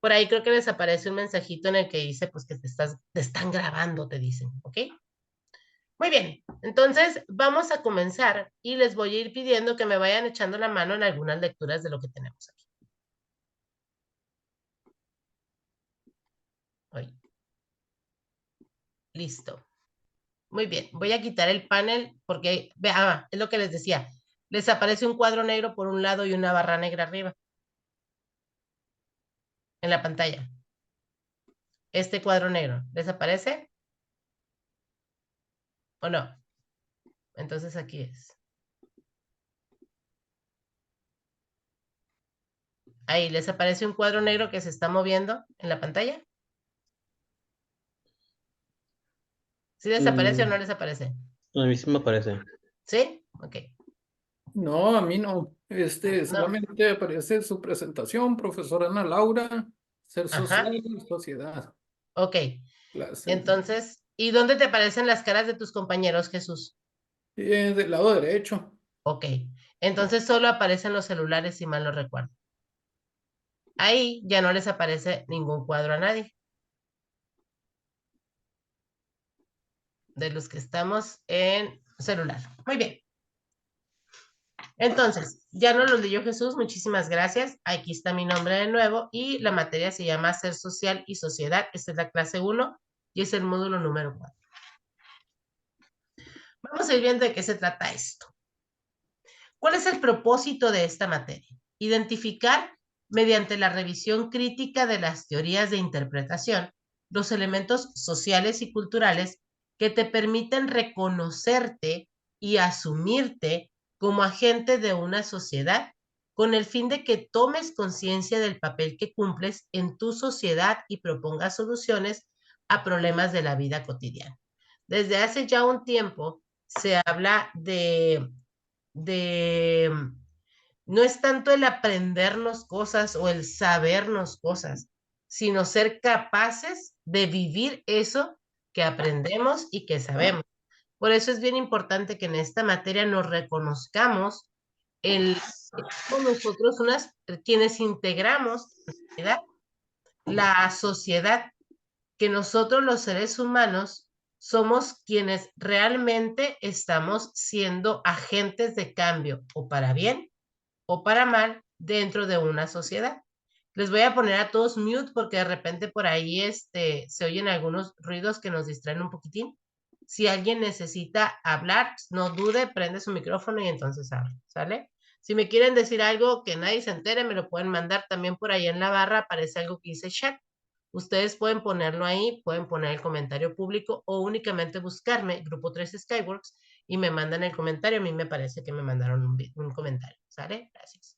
Por ahí creo que les aparece un mensajito en el que dice, pues que te están grabando, te dicen, ¿ok? Muy bien, entonces vamos a comenzar y les voy a ir pidiendo que me vayan echando la mano en algunas lecturas de lo que tenemos aquí. Hoy. Listo. Muy bien, voy a quitar el panel porque, es lo que les decía, les aparece un cuadro negro por un lado y una barra negra arriba en la pantalla. Este cuadro negro, ¿les aparece o no? Entonces aquí es. Ahí, ¿les aparece un cuadro negro que se está moviendo en la pantalla? ¿Sí les aparece o no Mm, les aparece? a mí sí me parece. ¿Sí? Ok. No, a mí no. No. Solamente aparece su presentación, profesora Ana Laura, ser social Ajá. y sociedad. Ok. Clase. Entonces, ¿y dónde te aparecen las caras de tus compañeros, Jesús? Del lado derecho. Ok. Entonces solo aparecen los celulares, si mal no recuerdo. Ahí ya no les aparece ningún cuadro a nadie. De los que estamos en celular. Muy bien. Entonces, ya nos lo leyó Jesús, muchísimas gracias. Aquí está mi nombre de nuevo y la materia se llama Ser Social y Sociedad. Esta es la clase 1 y es el módulo número 4. Vamos a ir viendo de qué se trata esto. ¿Cuál es el propósito de esta materia? Identificar, mediante la revisión crítica de las teorías de interpretación, los elementos sociales y culturales que te permiten reconocerte y asumirte como agente de una sociedad con el fin de que tomes conciencia del papel que cumples en tu sociedad y propongas soluciones a problemas de la vida cotidiana. Desde hace ya un tiempo se habla de no es tanto el aprendernos cosas o el sabernos cosas, sino ser capaces de vivir eso que aprendemos y que sabemos. Por eso es bien importante que en esta materia nos reconozcamos el nosotros quienes integramos la sociedad, que nosotros los seres humanos somos quienes realmente estamos siendo agentes de cambio, o para bien o para mal, dentro de una sociedad. Les voy a poner a todos mute porque de repente por ahí se oyen algunos ruidos que nos distraen un poquitín. Si alguien necesita hablar, no dude, prende su micrófono y entonces habla, ¿sale? Si me quieren decir algo que nadie se entere, me lo pueden mandar también por ahí en la barra, aparece algo que dice chat. Ustedes pueden ponerlo ahí, pueden poner el comentario público o únicamente buscarme, Grupo 3 Skyworks, y me mandan el comentario. A mí me parece que me mandaron un comentario, ¿sale? Gracias.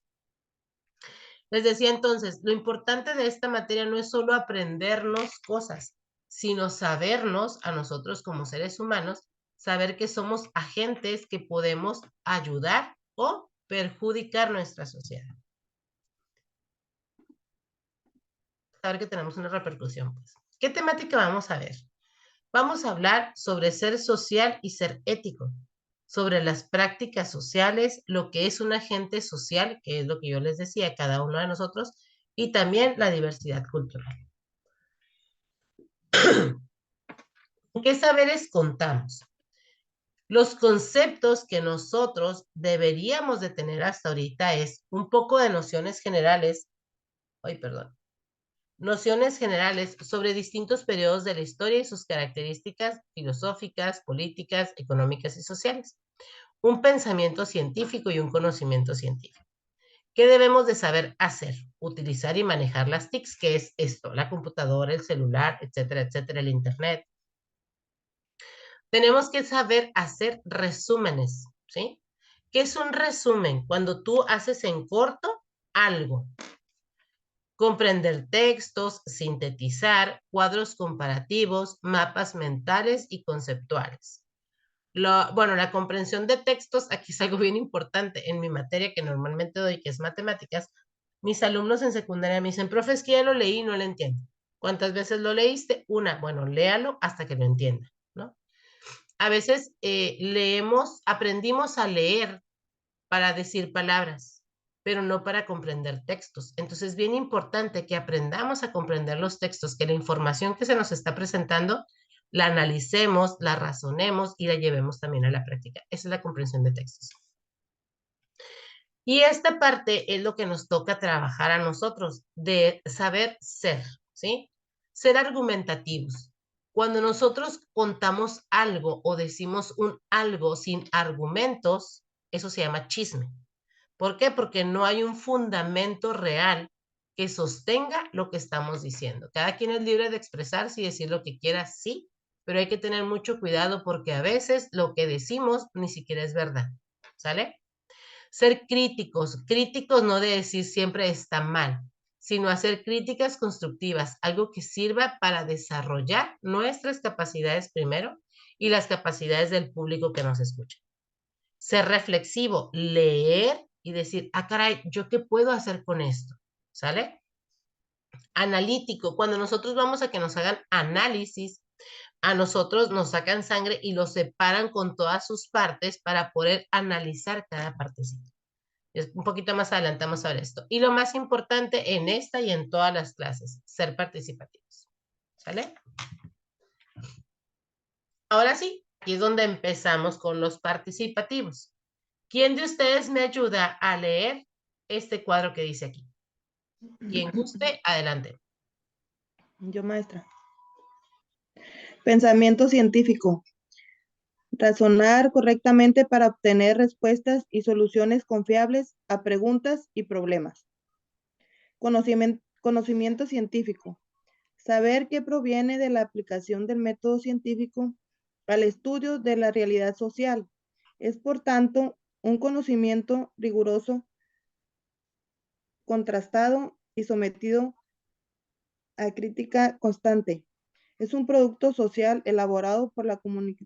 Les decía entonces, lo importante de esta materia no es solo aprendernos cosas, sino sabernos a nosotros como seres humanos, saber que somos agentes que podemos ayudar o perjudicar nuestra sociedad. Saber que tenemos una repercusión, pues. ¿Qué temática vamos a ver? Vamos a hablar sobre ser social y ser ético, sobre las prácticas sociales, lo que es un agente social, que es lo que yo les decía a cada uno de nosotros, y también la diversidad cultural. ¿Qué saberes contamos? Los conceptos que nosotros deberíamos de tener hasta ahorita es un poco de nociones generales, nociones generales sobre distintos periodos de la historia y sus características filosóficas, políticas, económicas y sociales. Un pensamiento científico y un conocimiento científico. ¿Qué debemos de saber hacer? Utilizar y manejar las TICs, que es esto, la computadora, el celular, etcétera, etcétera, el internet. Tenemos que saber hacer resúmenes, ¿sí? ¿Qué es un resumen? Cuando tú haces en corto algo. Comprender textos, sintetizar, cuadros comparativos, mapas mentales y conceptuales. La comprensión de textos, aquí es algo bien importante. En mi materia que normalmente doy, que es matemáticas, mis alumnos en secundaria me dicen, profe, es que ya lo leí y no lo entiendo. ¿Cuántas veces lo leíste? Una. Bueno, léalo hasta que lo entienda, ¿no? A veces aprendimos a leer para decir palabras. pero no para comprender textos. Entonces es bien importante que aprendamos a comprender los textos, que la información que se nos está presentando la analicemos, la razonemos y la llevemos también a la práctica. Esa es la comprensión de textos. Y esta parte es lo que nos toca trabajar a nosotros, de saber ser, ¿sí? Ser argumentativos. Cuando nosotros contamos algo o decimos un algo sin argumentos, eso se llama chisme. ¿Por qué? Porque no hay un fundamento real que sostenga lo que estamos diciendo. Cada quien es libre de expresarse y decir lo que quiera, sí, pero hay que tener mucho cuidado porque a veces lo que decimos ni siquiera es verdad. ¿Sale? Ser críticos, críticos no de decir siempre está mal, sino hacer críticas constructivas, algo que sirva para desarrollar nuestras capacidades primero y las capacidades del público que nos escucha. Ser reflexivo, leer y decir, ah, caray, ¿yo qué puedo hacer con esto? ¿Sale? Analítico, cuando nosotros vamos a que nos hagan análisis, a nosotros nos sacan sangre y lo separan con todas sus partes para poder analizar cada partecita. Un poquito más adelante vamos a ver esto. Y lo más importante en esta y en todas las clases, ser participativos. ¿Sale? Ahora sí, aquí es donde empezamos con los participativos. ¿Quién de ustedes me ayuda a leer este cuadro que dice aquí? Quien guste, adelante. Yo, maestra. Pensamiento científico. Razonar correctamente para obtener respuestas y soluciones confiables a preguntas y problemas. Conocimiento científico. Saber que proviene de la aplicación del método científico al estudio de la realidad social. Es, por tanto, un conocimiento riguroso, contrastado y sometido a crítica constante. Es un producto social elaborado por la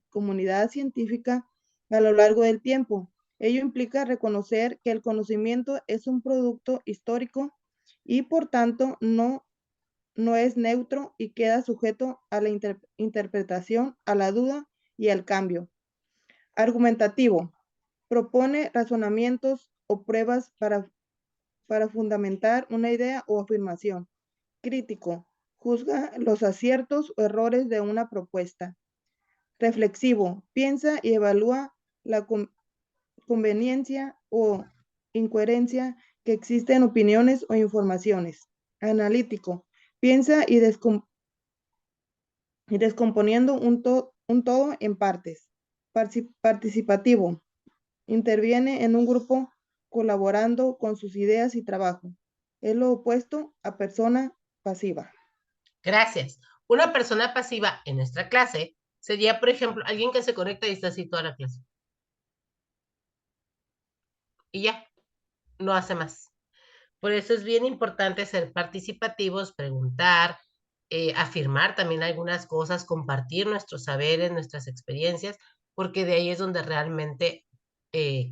comunidad científica a lo largo del tiempo. Ello implica reconocer que el conocimiento es un producto histórico y por tanto no es neutro y queda sujeto a la interpretación, a la duda y al cambio. Argumentativo. Propone razonamientos o pruebas para fundamentar una idea o afirmación. Crítico. Juzga los aciertos o errores de una propuesta. Reflexivo. Piensa y evalúa la conveniencia o incoherencia que existen en opiniones o informaciones. Analítico. Piensa y descomponiendo un todo en partes. Participativo. Interviene en un grupo colaborando con sus ideas y trabajo. Es lo opuesto a persona pasiva. Gracias. Una persona pasiva en nuestra clase sería, por ejemplo, alguien que se conecta y está así toda la clase. Y ya, no hace más. Por eso es bien importante ser participativos, preguntar, afirmar también algunas cosas, compartir nuestros saberes, nuestras experiencias, porque de ahí es donde realmente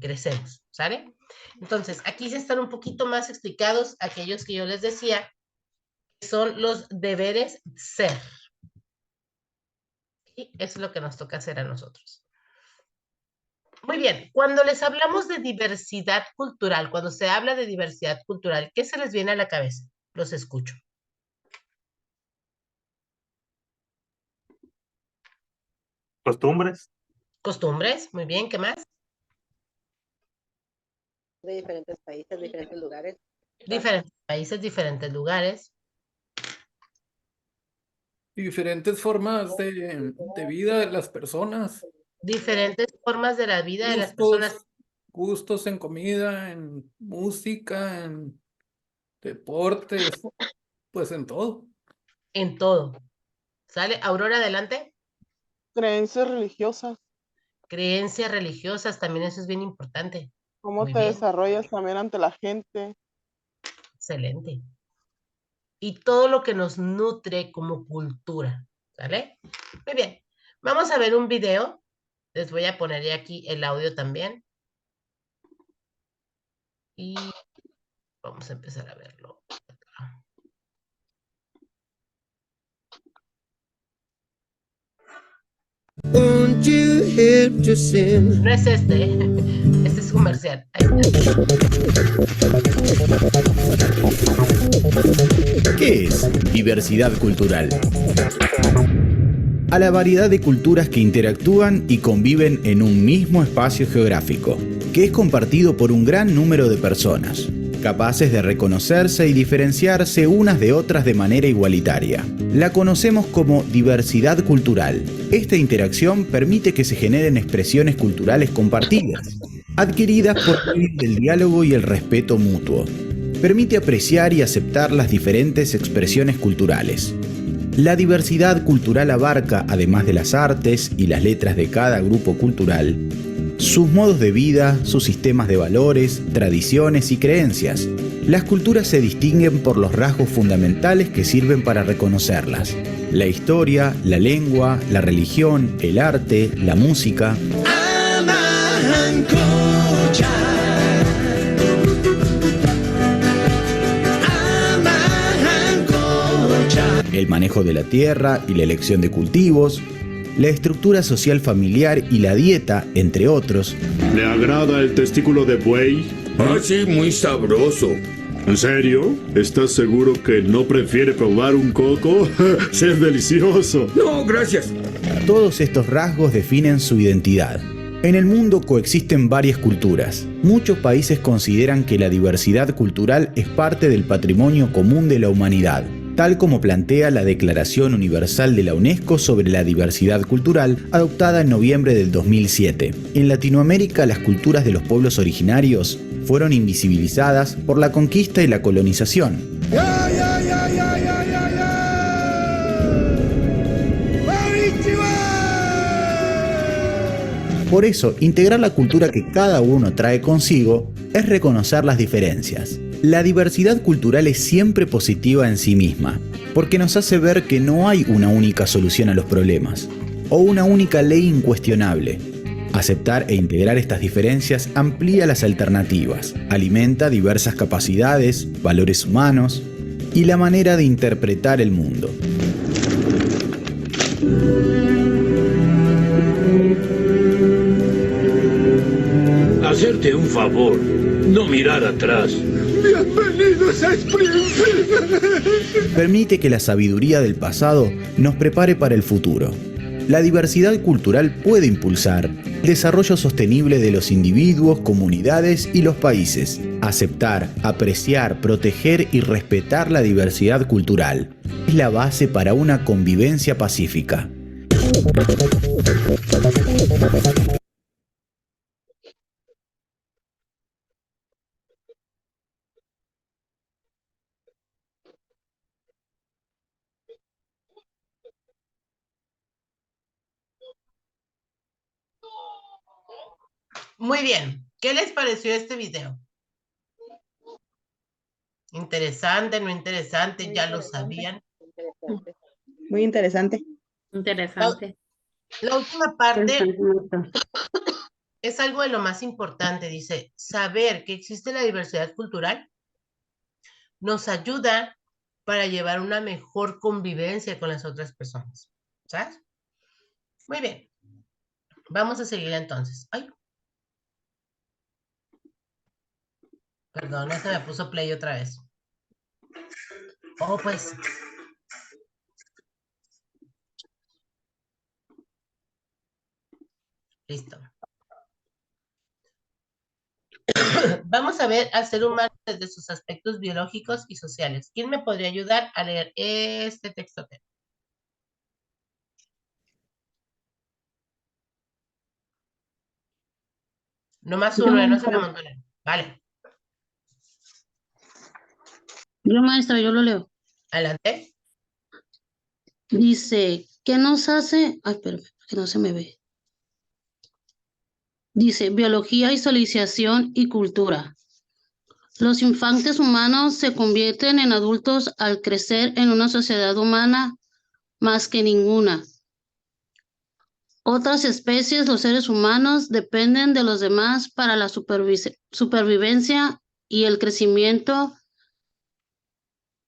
crecemos, ¿sale? Entonces, aquí se están un poquito más explicados aquellos que yo les decía, que son los deberes ser. Y eso es lo que nos toca hacer a nosotros. Muy bien, cuando les hablamos de diversidad cultural, cuando se habla de diversidad cultural, ¿qué se les viene a la cabeza? Los escucho. Costumbres. Costumbres, muy bien, ¿qué más? De diferentes países, diferentes lugares. Diferentes países, diferentes lugares. Diferentes formas de vida de las personas. Diferentes formas de la vida de las personas. Gustos en comida, en música, en deportes, pues en todo. En todo. ¿Sale? Aurora, adelante. Creencias religiosas, Creencias religiosas, también eso es bien importante. cómo Muy te bien, desarrollas también ante la gente. excelente. Y todo lo que nos nutre como cultura, ¿sale? Muy bien, vamos a ver un video. Les voy a poner ya aquí el audio también. Y vamos a empezar a verlo. Won't you help to sing? No es este, este es comercial. Ahí ¿Qué es diversidad cultural? A la variedad de culturas que interactúan y conviven en un mismo espacio geográfico, que es compartido por un gran número de personas, capaces de reconocerse y diferenciarse unas de otras de manera igualitaria. La conocemos como diversidad cultural. Esta interacción permite que se generen expresiones culturales compartidas, adquiridas por medio del diálogo y el respeto mutuo. Permite apreciar y aceptar las diferentes expresiones culturales. La diversidad cultural abarca, además de las artes y las letras de cada grupo cultural, sus modos de vida, sus sistemas de valores, tradiciones y creencias. Las culturas se distinguen por los rasgos fundamentales que sirven para reconocerlas: la historia, la lengua, la religión, el arte, la música. El manejo de la tierra y la elección de cultivos, la estructura social familiar y la dieta, entre otros. ¿Le agrada el testículo de buey? Ah, sí, muy sabroso. ¿En serio? ¿Estás seguro que no prefiere probar un coco? ¡Sí, es delicioso! No, gracias. Todos estos rasgos definen su identidad. En el mundo coexisten varias culturas. Muchos países consideran que la diversidad cultural es parte del patrimonio común de la humanidad, tal como plantea la Declaración Universal de la UNESCO sobre la Diversidad Cultural, adoptada en noviembre del 2007. En Latinoamérica, las culturas de los pueblos originarios fueron invisibilizadas por la conquista y la colonización. Por eso, integrar la cultura que cada uno trae consigo es reconocer las diferencias. La diversidad cultural es siempre positiva en sí misma, porque nos hace ver que no hay una única solución a los problemas, o una única ley incuestionable. Aceptar e integrar estas diferencias amplía las alternativas, alimenta diversas capacidades, valores humanos y la manera de interpretar el mundo. Hacerte un favor, no mirar atrás. Bienvenidos a Springfield. Permite que la sabiduría del pasado nos prepare para el futuro. La diversidad cultural puede impulsar el desarrollo sostenible de los individuos, comunidades y los países. Aceptar, apreciar, proteger y respetar la diversidad cultural es la base para una convivencia pacífica. Muy bien, ¿qué les pareció este video? ¿Interesante, no interesante? ¿Ya lo sabían? Interesante. Muy interesante. Interesante. La última parte Interesante. es algo de lo más importante. Dice, saber que existe la diversidad cultural nos ayuda para llevar una mejor convivencia con las otras personas. ¿Sabes? Muy bien. Vamos a seguir entonces. Ay. Perdón, se me puso play otra vez. Oh, pues. Listo. Vamos a ver al ser humano desde sus aspectos biológicos y sociales. ¿Quién me podría ayudar a leer este texto? No más uno, no se me amontonen. Vale. Yo, maestra, yo lo leo. Adelante. Dice, ¿qué nos hace? Ay, pero que no se me ve. Dice, biología y socialización y cultura. Los infantes humanos se convierten en adultos al crecer en una sociedad humana más que ninguna. Otras especies, los seres humanos, dependen de los demás para la supervivencia y el crecimiento.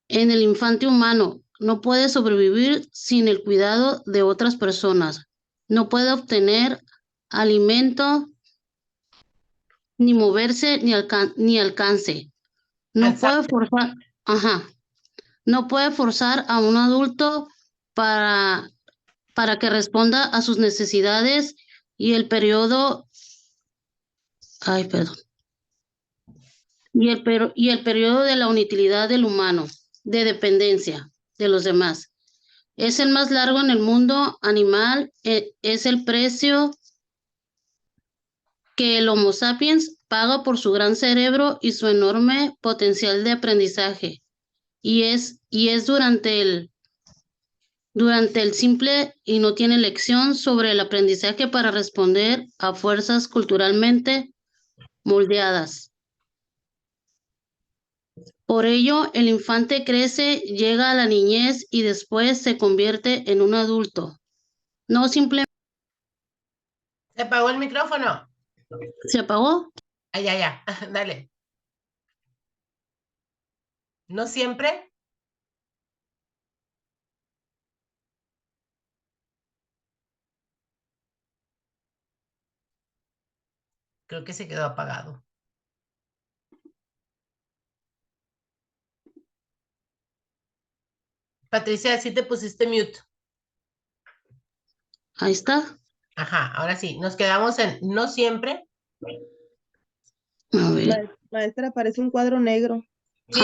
En el infante humano no puede sobrevivir sin el cuidado de otras personas. No puede obtener alimento ni moverse, ni alcance. No puede forzar, no puede forzar a un adulto para que responda a sus necesidades y el periodo, y el periodo de la inutilidad del humano, de dependencia de los demás. Es el más largo en el mundo animal, es el precio que el Homo sapiens paga por su gran cerebro y su enorme potencial de aprendizaje. Y es durante el simple y no tiene lección sobre el aprendizaje para responder a fuerzas culturalmente moldeadas. Por ello, el infante crece, llega a la niñez y después se convierte en un adulto. No simplemente... ¿Se apagó el micrófono? ¿Se apagó? Ya. Dale. ¿No siempre? Creo que se quedó apagado. Patricia, sí te pusiste mute. Ahí está. Ajá, ahora sí. Nos quedamos en no siempre. A ver. Maestra, aparece un cuadro negro. Sí,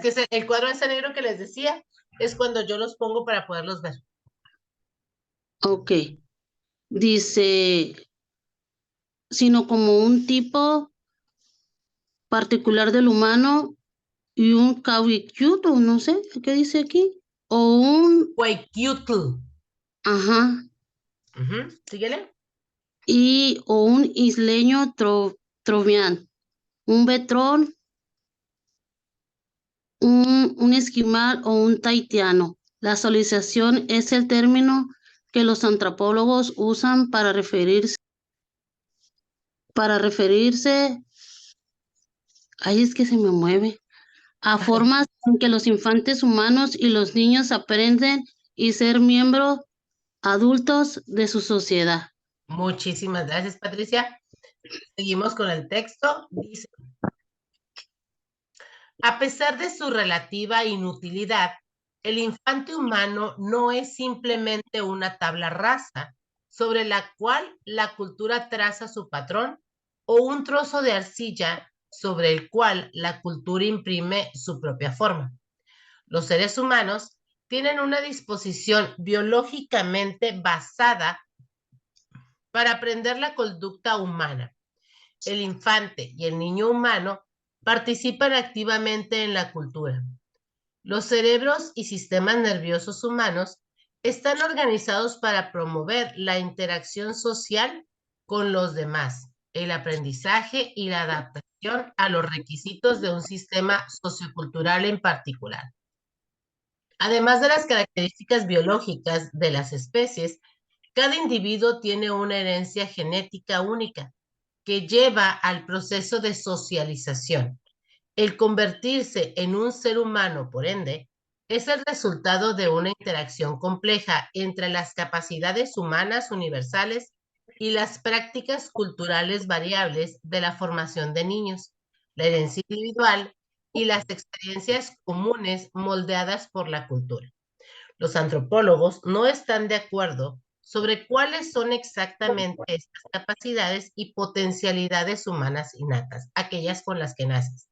que el cuadro ese negro que les decía es cuando yo los pongo para poderlos ver. Ok. Dice, sino como un tipo particular del humano y un cavicuto, no sé, ¿qué dice aquí? O un... Huayquiutl. Ajá. Síguele. O un isleño trovián, un vetrón, un esquimal o un tahitiano. La socialización es el término que los antropólogos usan para referirse, ay, es que se me mueve, a formas en que los infantes humanos y los niños aprenden y ser miembros adultos de su sociedad. Muchísimas gracias, Patricia. Seguimos con el texto. Dice, a pesar de su relativa inutilidad, el infante humano no es simplemente una tabla rasa sobre la cual la cultura traza su patrón o un trozo de arcilla sobre el cual la cultura imprime su propia forma. Los seres humanos tienen una disposición biológicamente basada para aprender la conducta humana. El infante y el niño humano participan activamente en la cultura. Los cerebros y sistemas nerviosos humanos están organizados para promover la interacción social con los demás, el aprendizaje y la adaptación a los requisitos de un sistema sociocultural en particular. Además de las características biológicas de las especies, cada individuo tiene una herencia genética única que lleva al proceso de socialización. El convertirse en un ser humano, por ende, es el resultado de una interacción compleja entre las capacidades humanas universales y las prácticas culturales variables de la formación de niños, la herencia individual y las experiencias comunes moldeadas por la cultura. Los antropólogos no están de acuerdo sobre cuáles son exactamente estas capacidades y potencialidades humanas innatas, aquellas con las que naces.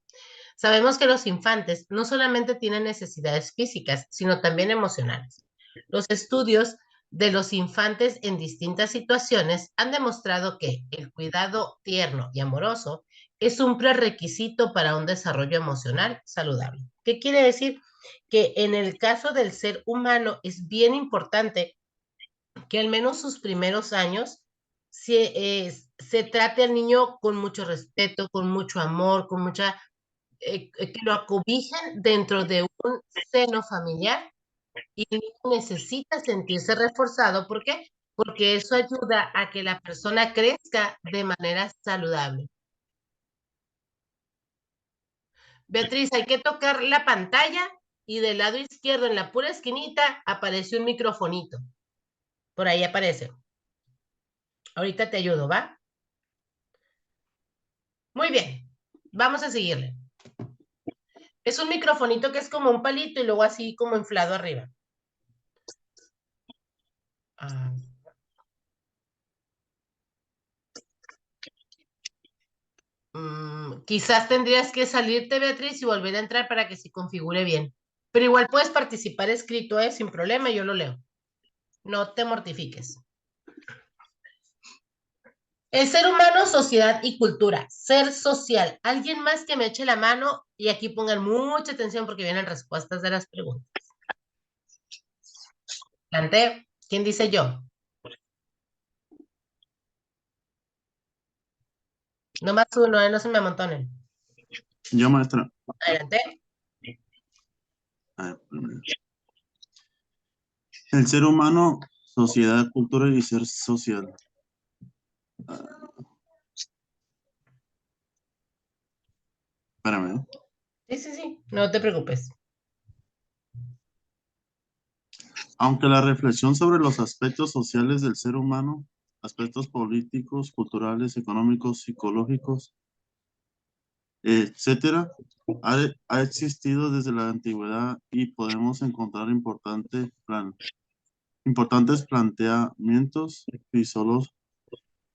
Sabemos que los infantes no solamente tienen necesidades físicas, sino también emocionales. Los estudios de los infantes en distintas situaciones han demostrado que el cuidado tierno y amoroso es un prerequisito para un desarrollo emocional saludable. ¿Qué quiere decir? Que en el caso del ser humano es bien importante que al menos sus primeros años se trate al niño con mucho respeto, con mucho amor, con mucha que lo acobijen dentro de un seno familiar y el niño necesita sentirse reforzado. ¿Por qué? Porque eso ayuda a que la persona crezca de manera saludable. Beatriz, hay que tocar la pantalla y del lado izquierdo, en la pura esquinita, aparece un microfonito. Por ahí aparece. Ahorita te ayudo, ¿va? Muy bien, vamos a seguirle. Es un microfonito que es como un palito y luego así como inflado arriba. Ah. Quizás tendrías que salirte, Beatriz, y volver a entrar para que se configure bien. Pero igual puedes participar escrito, sin problema, yo lo leo. No te mortifiques. El ser humano, sociedad y cultura. Ser social. Alguien más que me eche la mano y aquí pongan mucha atención porque vienen respuestas de las preguntas. Planteo. ¿Quién dice yo? No más uno, no se me amontonen. Yo, maestra. Adelante. El ser humano, sociedad, cultura y ser social. Espérame. Sí, no te preocupes. Aunque la reflexión sobre los aspectos sociales del ser humano, aspectos políticos, culturales, económicos, psicológicos, etcétera, ha existido desde la antigüedad y podemos encontrar importantes planteamientos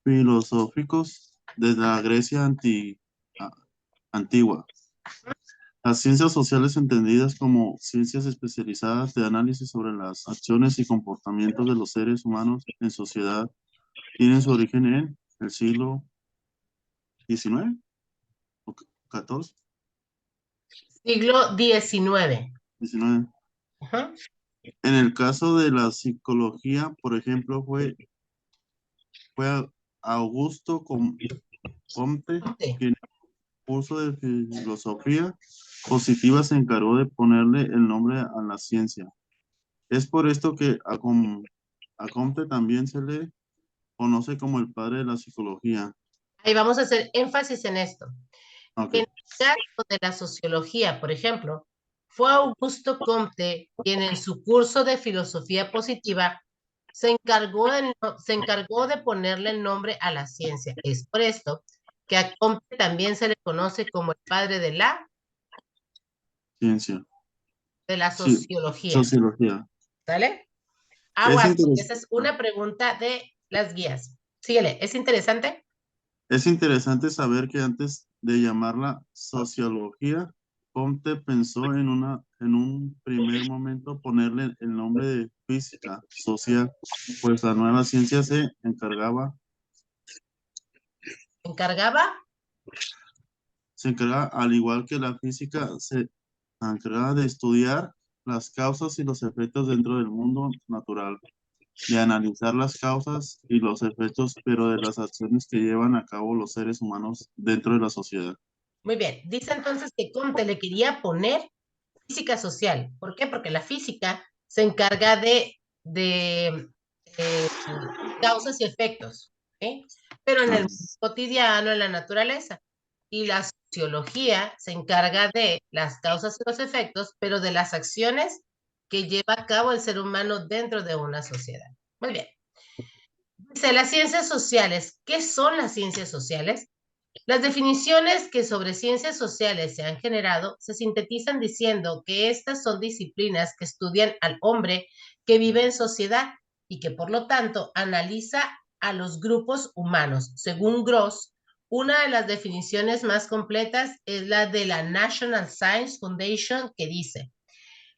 filosóficos desde la Grecia antigua. Las ciencias sociales entendidas como ciencias especializadas de análisis sobre las acciones y comportamientos de los seres humanos en sociedad tienen su origen en el siglo XIX o XIV. Siglo XIX. XIX. Ajá. En el caso de la psicología, por ejemplo, fue Augusto Comte, quien en el curso de filosofía positiva se encargó de ponerle el nombre a la ciencia. Es por esto que a Comte también se le conoce como el padre de la psicología. Ahí vamos a hacer énfasis en esto. Okay. En el caso de la sociología, por ejemplo, fue Augusto Comte quien en su curso de filosofía positiva se encargó de ponerle el nombre a la ciencia. Es por esto que a Comte también se le conoce como el padre de la ciencia. De la Sí, sociología. sociología. ¿Sale? Aguas, esa es una pregunta de las guías. Síguele, ¿es interesante? Es interesante saber que antes de llamarla sociología, Comte pensó en un primer momento ponerle el nombre de física social, pues la nueva ciencia se encargaba. Se encargaba, al igual que la física, se encargaba de estudiar las causas y los efectos dentro del mundo natural, de analizar las causas y los efectos, pero de las acciones que llevan a cabo los seres humanos dentro de la sociedad. Muy bien, dice entonces que Comte le quería poner física social. ¿Por qué? Porque la física se encarga de causas y efectos, ¿sí? Pero en el mundo cotidiano, en la naturaleza. Y la sociología se encarga de las causas y los efectos, pero de las acciones que lleva a cabo el ser humano dentro de una sociedad. Muy bien. Dice, las ciencias sociales. ¿Qué son las ciencias sociales? Las definiciones que sobre ciencias sociales se han generado se sintetizan diciendo que estas son disciplinas que estudian al hombre que vive en sociedad y que por lo tanto analiza a los grupos humanos. Según Gross, una de las definiciones más completas es la de la National Science Foundation, que dice: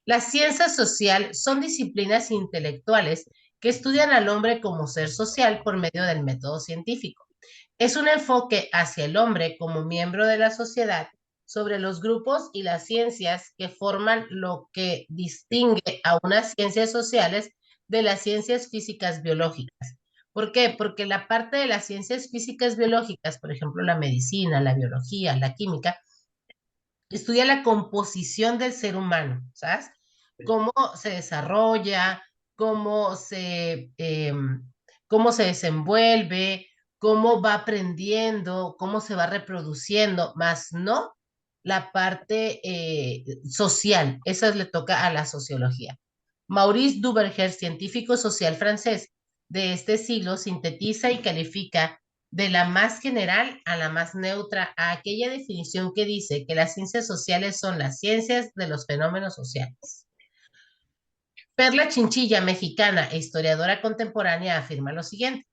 las ciencias sociales son disciplinas intelectuales que estudian al hombre como ser social por medio del método científico. Es un enfoque hacia el hombre como miembro de la sociedad sobre los grupos y las ciencias que forman lo que distingue a unas ciencias sociales de las ciencias físicas biológicas. ¿Por qué? Porque la parte de las ciencias físicas biológicas, por ejemplo, la medicina, la biología, la química, estudia la composición del ser humano, ¿sabes? Cómo se desarrolla, cómo se desenvuelve, cómo va aprendiendo, cómo se va reproduciendo, más no la parte social. Esa le toca a la sociología. Maurice Duverger, científico social francés de este siglo, sintetiza y califica de la más general a la más neutra, a aquella definición que dice que las ciencias sociales son las ciencias de los fenómenos sociales. Perla Chinchilla, mexicana e historiadora contemporánea, afirma lo siguiente: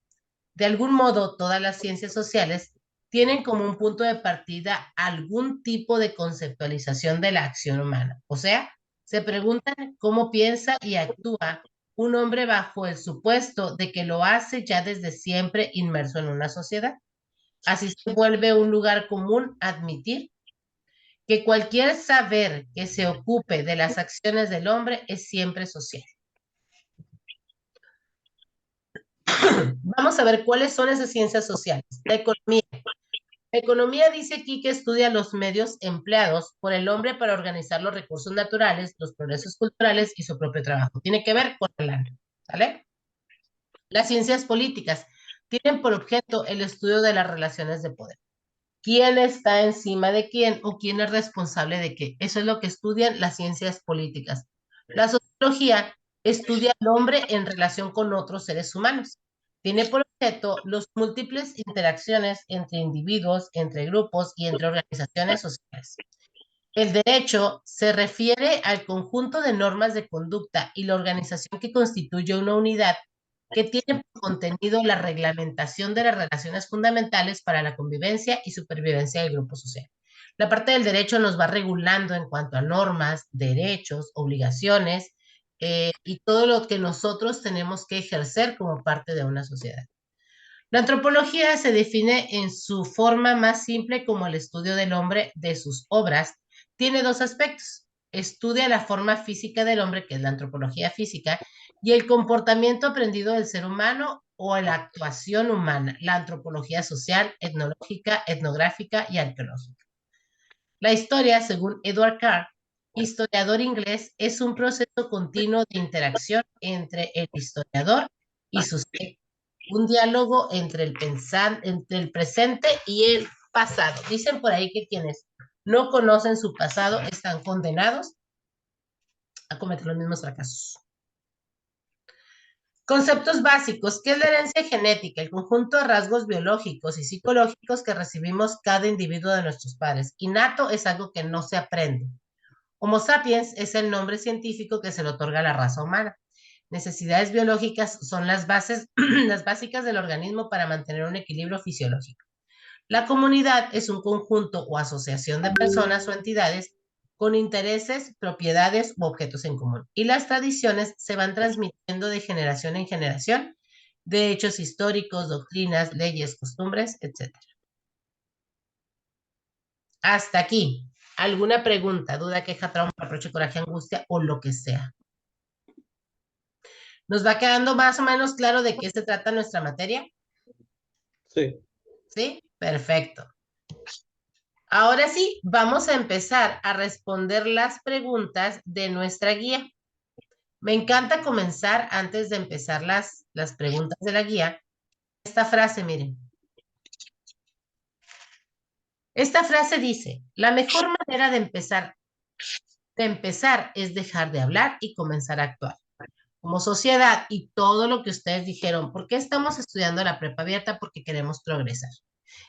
de algún modo, todas las ciencias sociales tienen como un punto de partida algún tipo de conceptualización de la acción humana. O sea, se preguntan cómo piensa y actúa un hombre bajo el supuesto de que lo hace ya desde siempre inmerso en una sociedad. Así se vuelve un lugar común admitir que cualquier saber que se ocupe de las acciones del hombre es siempre social. Vamos a ver cuáles son esas ciencias sociales. La economía. La economía dice aquí que estudia los medios empleados por el hombre para organizar los recursos naturales, los progresos culturales y su propio trabajo. Tiene que ver con el hambre, ¿vale? Las ciencias políticas tienen por objeto el estudio de las relaciones de poder. ¿Quién está encima de quién o quién es responsable de qué? Eso es lo que estudian las ciencias políticas. La sociología estudia al hombre en relación con otros seres humanos. Tiene por objeto las múltiples interacciones entre individuos, entre grupos y entre organizaciones sociales. El derecho se refiere al conjunto de normas de conducta y la organización que constituye una unidad que tiene por contenido la reglamentación de las relaciones fundamentales para la convivencia y supervivencia del grupo social. La parte del derecho nos va regulando en cuanto a normas, derechos, obligaciones y todo lo que nosotros tenemos que ejercer como parte de una sociedad. La antropología se define en su forma más simple como el estudio del hombre, de sus obras. Tiene dos aspectos: estudia la forma física del hombre, que es la antropología física, y el comportamiento aprendido del ser humano o la actuación humana, la antropología social, etnológica, etnográfica y arqueológica. La historia, según Edward Carr, historiador inglés, es un proceso continuo de interacción entre el historiador y sus un diálogo entre el presente y el pasado. Dicen por ahí que quienes no conocen su pasado están condenados a cometer los mismos fracasos. Conceptos básicos. ¿Qué es la herencia genética? El conjunto de rasgos biológicos y psicológicos que recibimos cada individuo de nuestros padres. Innato es algo que no se aprende. Homo sapiens es el nombre científico que se le otorga a la raza humana. Necesidades biológicas son las bases, las básicas del organismo para mantener un equilibrio fisiológico. La comunidad es un conjunto o asociación de personas o entidades con intereses, propiedades u objetos en común. Y las tradiciones se van transmitiendo de generación en generación, de hechos históricos, doctrinas, leyes, costumbres, etc. Hasta aquí. ¿Alguna pregunta, duda, queja, trauma, reproche, coraje, angustia o lo que sea? ¿Nos va quedando más o menos claro de qué se trata nuestra materia? Sí. ¿Sí? Perfecto. Ahora sí, vamos a empezar a responder las preguntas de nuestra guía. Me encanta comenzar, antes de empezar las preguntas de la guía, esta frase, miren. Esta frase dice: la mejor manera de empezar es dejar de hablar y comenzar a actuar. Como sociedad y todo lo que ustedes dijeron, ¿por qué estamos estudiando la prepa abierta? Porque queremos progresar.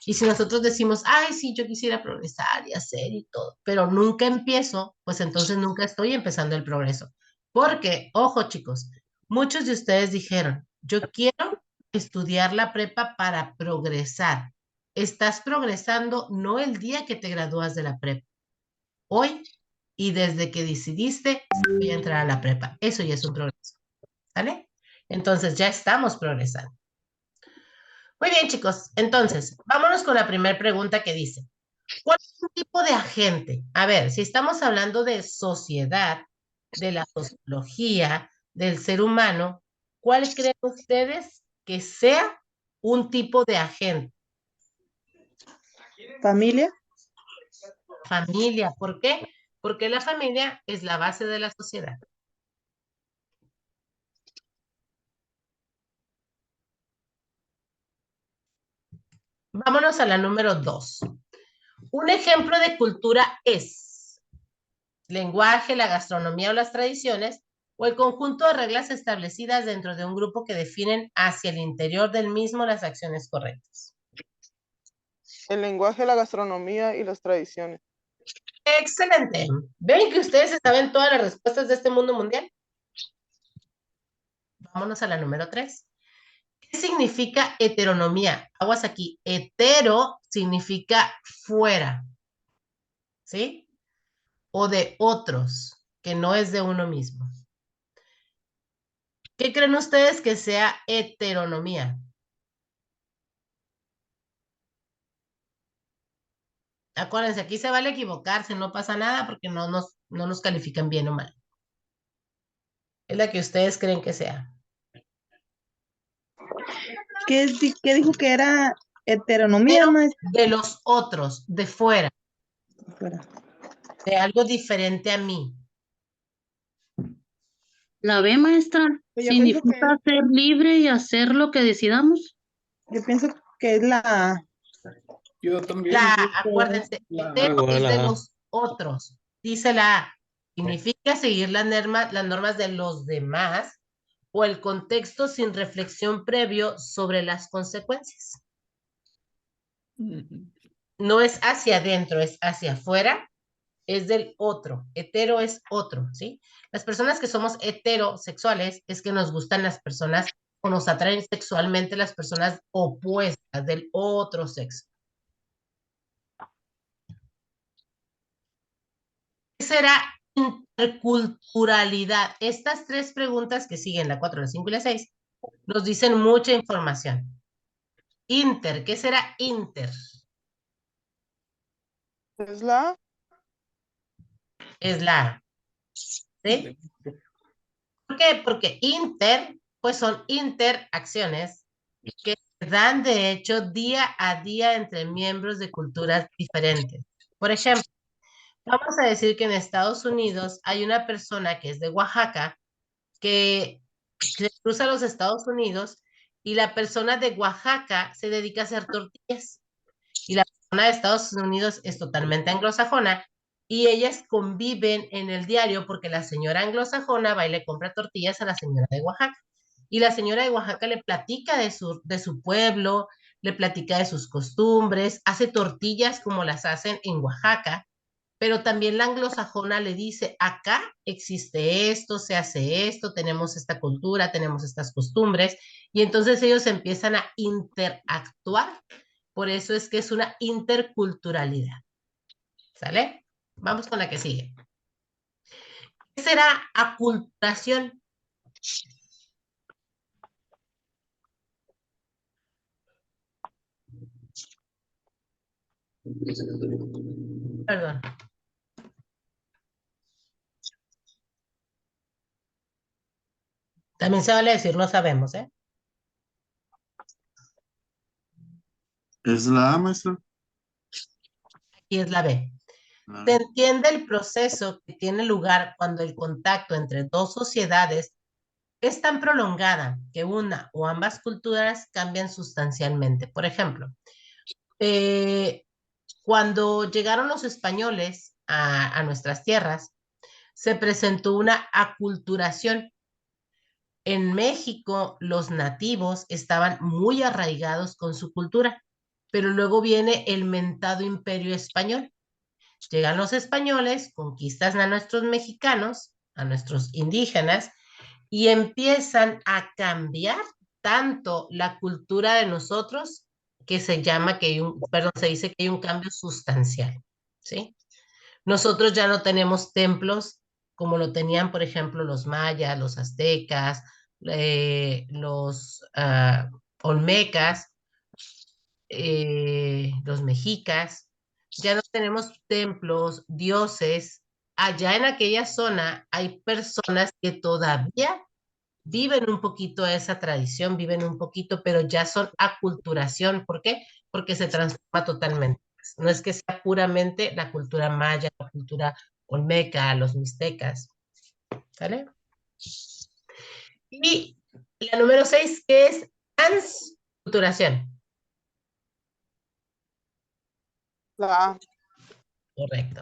Y si nosotros decimos, ay, sí, yo quisiera progresar y hacer y todo, pero nunca empiezo, pues entonces nunca estoy empezando el progreso. Porque, ojo chicos, muchos de ustedes dijeron, yo quiero estudiar la prepa para progresar. Estás progresando no el día que te gradúas de la prepa, hoy y desde que decidiste voy a entrar a la prepa. Eso ya es un progreso. ¿Vale? Entonces ya estamos progresando. Muy bien, chicos. Entonces, vámonos con la primera pregunta que dice: ¿cuál es un tipo de agente? A ver, si estamos hablando de sociedad, de la sociología, del ser humano, ¿cuál creen ustedes que sea un tipo de agente? Familia. Familia. ¿Por qué? Porque la familia es la base de la sociedad. Vámonos a la número 2. Un ejemplo de cultura es lenguaje, la gastronomía o las tradiciones, o el conjunto de reglas establecidas dentro de un grupo que definen hacia el interior del mismo las acciones correctas. El lenguaje, la gastronomía y las tradiciones. Excelente. ¿Ven que ustedes saben todas las respuestas de este mundo mundial? Vámonos a la número 3. ¿Qué significa heteronomía? Aguas aquí. Hetero significa fuera, ¿sí? O de otros, que no es de uno mismo. ¿Qué creen ustedes que sea heteronomía? Acuérdense, aquí se vale equivocarse, no pasa nada porque no nos califican bien o mal. Es la que ustedes creen que sea. ¿Qué dijo que era heteronomía, maestra? De los otros, de fuera. Fuera. De algo diferente a mí. ¿La ve, maestra? Pues yo pienso ¿Significa ser libre y hacer lo que decidamos? Yo pienso que es la A. Yo también. Acuérdense, hetero es de los otros. Dice la A. Significa seguir las normas de los demás o el contexto sin reflexión previo sobre las consecuencias. No es hacia adentro, es hacia afuera, es del otro. Hetero es otro, ¿sí? Las personas que somos heterosexuales es que nos gustan las personas o nos atraen sexualmente las personas opuestas del otro sexo. ¿Qué será interculturalidad? Estas 3 preguntas que siguen, la 4, la 5 y la 6, nos dicen mucha información. Inter, ¿qué será inter? ¿Es la A? Es la A. ¿Sí? ¿Por qué? Porque inter, pues son interacciones que se dan de hecho día a día entre miembros de culturas diferentes. Por ejemplo, vamos a decir que en Estados Unidos hay una persona que es de Oaxaca que se cruza a los Estados Unidos y la persona de Oaxaca se dedica a hacer tortillas. Y la persona de Estados Unidos es totalmente anglosajona y ellas conviven en el diario porque la señora anglosajona va y le compra tortillas a la señora de Oaxaca. Y la señora de Oaxaca le platica de su pueblo, le platica de sus costumbres, hace tortillas como las hacen en Oaxaca, pero también la anglosajona le dice, acá existe esto, se hace esto, tenemos esta cultura, tenemos estas costumbres, y entonces ellos empiezan a interactuar. Por eso es que es una interculturalidad. ¿Sale? Vamos con la que sigue. ¿Qué será aculturación? Perdón. También se vale decir no sabemos, ¿eh? ¿Es la A, maestra? Aquí es la B. Se entiende el proceso que tiene lugar cuando el contacto entre dos sociedades es tan prolongada que una o ambas culturas cambian sustancialmente. Por ejemplo, cuando llegaron los españoles a nuestras tierras, se presentó una aculturación. En México, los nativos estaban muy arraigados con su cultura, pero luego viene el mentado imperio español. Llegan los españoles, conquistan a nuestros mexicanos, a nuestros indígenas, y empiezan a cambiar tanto la cultura de nosotros que se llama que se dice que hay un cambio sustancial, ¿sí? Nosotros ya no tenemos templos como lo tenían, por ejemplo, los mayas, los aztecas, los olmecas, los mexicas. Ya no tenemos templos, dioses. Allá en aquella zona hay personas que todavía viven un poquito esa tradición, viven un poquito, pero ya son aculturación. ¿Por qué? Porque se transforma totalmente. No es que sea puramente la cultura maya, la cultura olmeca, los mixtecas. ¿Sale? Y la número 6, que es transculturación. La A. Correcto.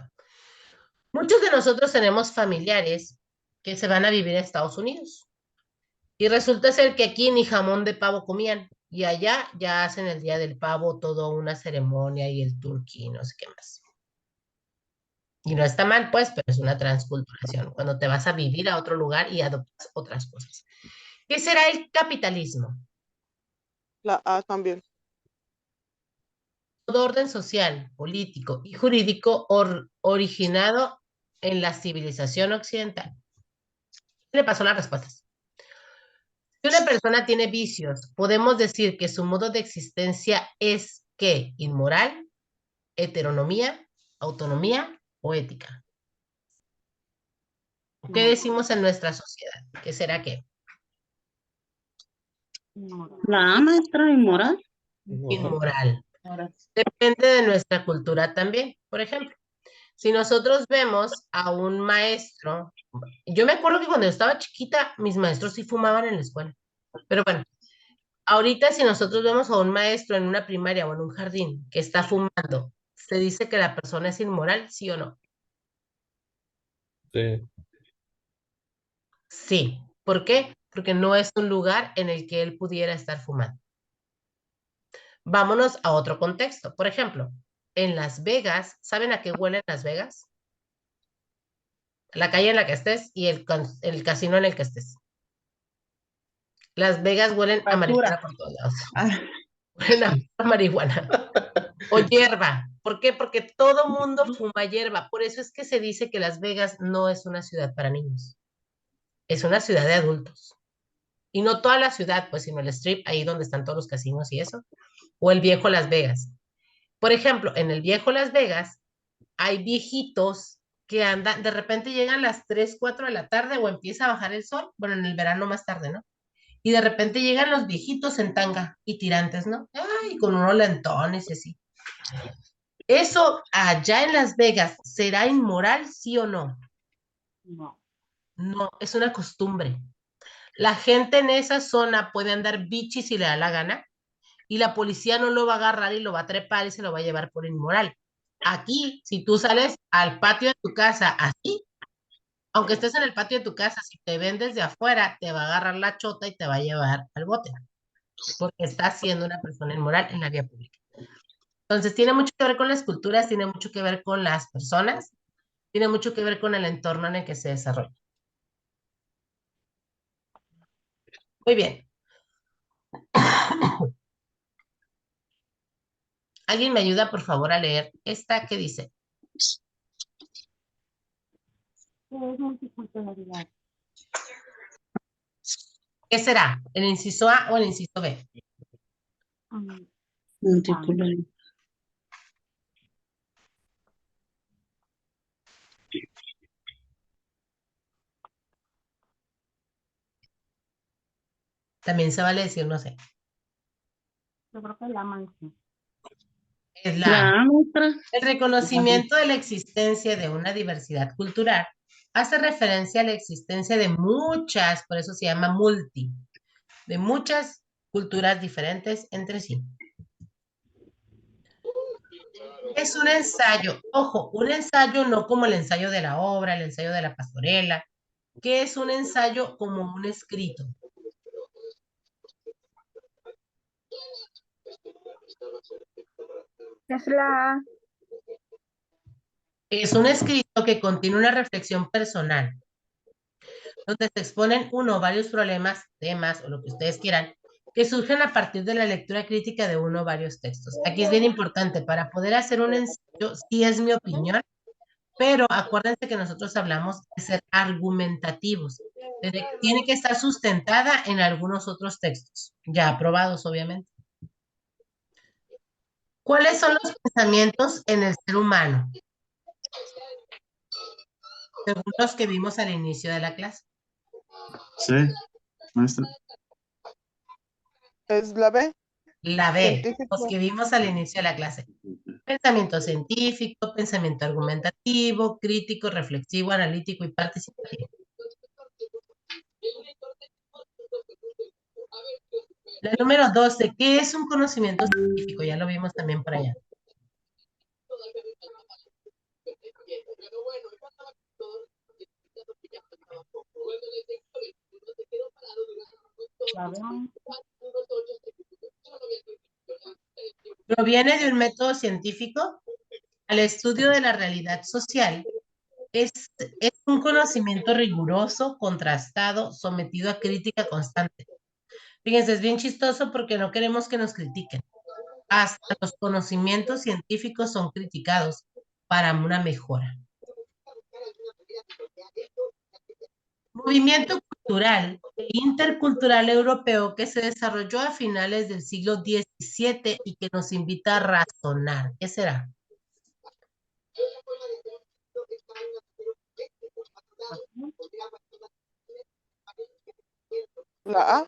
Muchos de nosotros tenemos familiares que se van a vivir a Estados Unidos. Y resulta ser que aquí ni jamón de pavo comían. Y allá ya hacen el Día del Pavo, toda una ceremonia y el turkey, no sé qué más. Y no está mal, pues, pero es una transculturación, cuando te vas a vivir a otro lugar y adoptas otras cosas. ¿Qué será el capitalismo? La A también. Todo orden social, político y jurídico originado en la civilización occidental. ¿Qué le pasó las respuestas? Si una persona tiene vicios, podemos decir que su modo de existencia es ¿qué? Inmoral, heteronomía, autonomía o ética. ¿Qué decimos en nuestra sociedad? ¿Qué será qué? La A, maestra, inmoral. Inmoral. Depende de nuestra cultura también. Por ejemplo, si nosotros vemos a un maestro, yo me acuerdo que cuando yo estaba chiquita, mis maestros sí fumaban en la escuela. Pero bueno, ahorita si nosotros vemos a un maestro en una primaria o en un jardín que está fumando, ¿se dice que la persona es inmoral, sí o no? Sí. Sí. ¿Por qué? Porque no es un lugar en el que él pudiera estar fumando. Vámonos a otro contexto. Por ejemplo, en Las Vegas, ¿saben a qué huelen Las Vegas? La calle en la que estés y el casino en el que estés. Las Vegas huelen a marihuana por todos lados. Huelen a marihuana. O hierba. ¿Por qué? Porque todo mundo fuma hierba. Por eso es que se dice que Las Vegas no es una ciudad para niños. Es una ciudad de adultos. Y no toda la ciudad, pues, sino el Strip, ahí donde están todos los casinos y eso. O el viejo Las Vegas. Por ejemplo, en el viejo Las Vegas hay viejitos que andan, de repente llegan las 3, 4 de la tarde o empieza a bajar el sol, bueno, en el verano más tarde, ¿no? Y de repente llegan los viejitos en tanga y tirantes, ¿no? Ay, con unos lentones y así. ¿Eso allá en Las Vegas será inmoral, sí o no? No. No, es una costumbre. La gente en esa zona puede andar bichi si le da la gana y la policía no lo va a agarrar y lo va a trepar y se lo va a llevar por inmoral. Aquí, si tú sales al patio de tu casa así, aunque estés en el patio de tu casa, si te ven desde afuera, te va a agarrar la chota y te va a llevar al bote, porque estás siendo una persona inmoral en la vía pública. Entonces, tiene mucho que ver con las culturas, tiene mucho que ver con las personas, tiene mucho que ver con el entorno en el que se desarrolla. Muy bien. ¿Alguien me ayuda, por favor, a leer esta que dice? ¿Qué será? ¿El inciso A o el inciso B? Multipolar. También se vale decir, no sé. Yo creo que la maestra. Es La la A, maestra. El reconocimiento de la existencia de una diversidad cultural hace referencia a la existencia de muchas, por eso se llama multi, de muchas culturas diferentes entre sí. Es un ensayo, ojo, un ensayo no como el ensayo de la obra, el ensayo de la pastorela, que es un ensayo como un escrito. Es la Es un escrito que contiene una reflexión personal, donde se exponen uno o varios problemas, temas o lo que ustedes quieran, que surgen a partir de la lectura crítica de uno o varios textos. Aquí es bien importante, para poder hacer un ensayo, sí es mi opinión, pero acuérdense que nosotros hablamos de ser argumentativos. Tiene que estar sustentada en algunos otros textos, ya aprobados, obviamente. ¿Cuáles son los pensamientos en el ser humano? Según los que vimos al inicio de la clase. Sí, maestra. ¿Es la B? La B, Científico. los que vimos al inicio de la clase. Pensamiento científico, pensamiento argumentativo, crítico, reflexivo, analítico y participativo. La número 12, ¿qué es un conocimiento científico? Ya lo vimos también por allá. Proviene de un método científico al estudio de la realidad social. Es un conocimiento riguroso, contrastado, sometido a crítica constante. Fíjense, es bien chistoso porque no queremos que nos critiquen. Hasta los conocimientos científicos son criticados para una mejora. Movimiento cultural e intercultural europeo que se desarrolló a finales del siglo XVII y que nos invita a razonar. ¿Qué será? La A.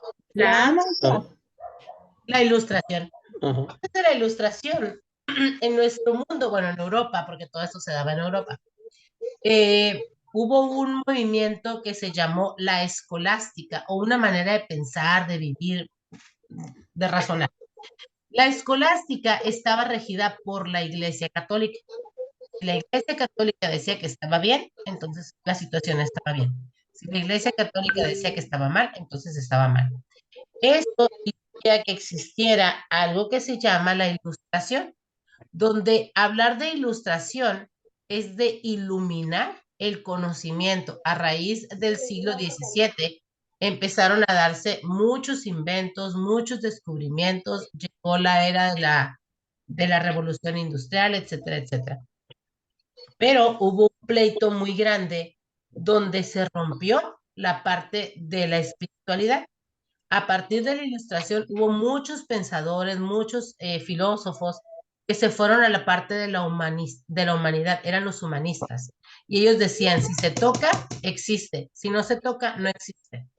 La ilustración. Ajá. Antes de la ilustración, en nuestro mundo, bueno, en Europa, porque todo esto se daba en Europa, hubo un movimiento que se llamó la escolástica, o una manera de pensar, de vivir, de razonar. La escolástica estaba regida por la Iglesia Católica. Si la Iglesia Católica decía que estaba bien, entonces la situación estaba bien. Si la Iglesia Católica decía que estaba mal, entonces estaba mal. Esto hacía que existiera algo que se llama la ilustración, donde hablar de ilustración es de iluminar el conocimiento. A raíz del siglo XVII empezaron a darse muchos inventos, muchos descubrimientos, llegó la era de la revolución industrial, etcétera, etcétera. Pero hubo un pleito muy grande donde se rompió la parte de la espiritualidad. A partir de la ilustración hubo muchos pensadores, muchos filósofos que se fueron a la parte de la humanidad, eran los humanistas. Y ellos decían, si se toca, existe, si no se toca, no existe.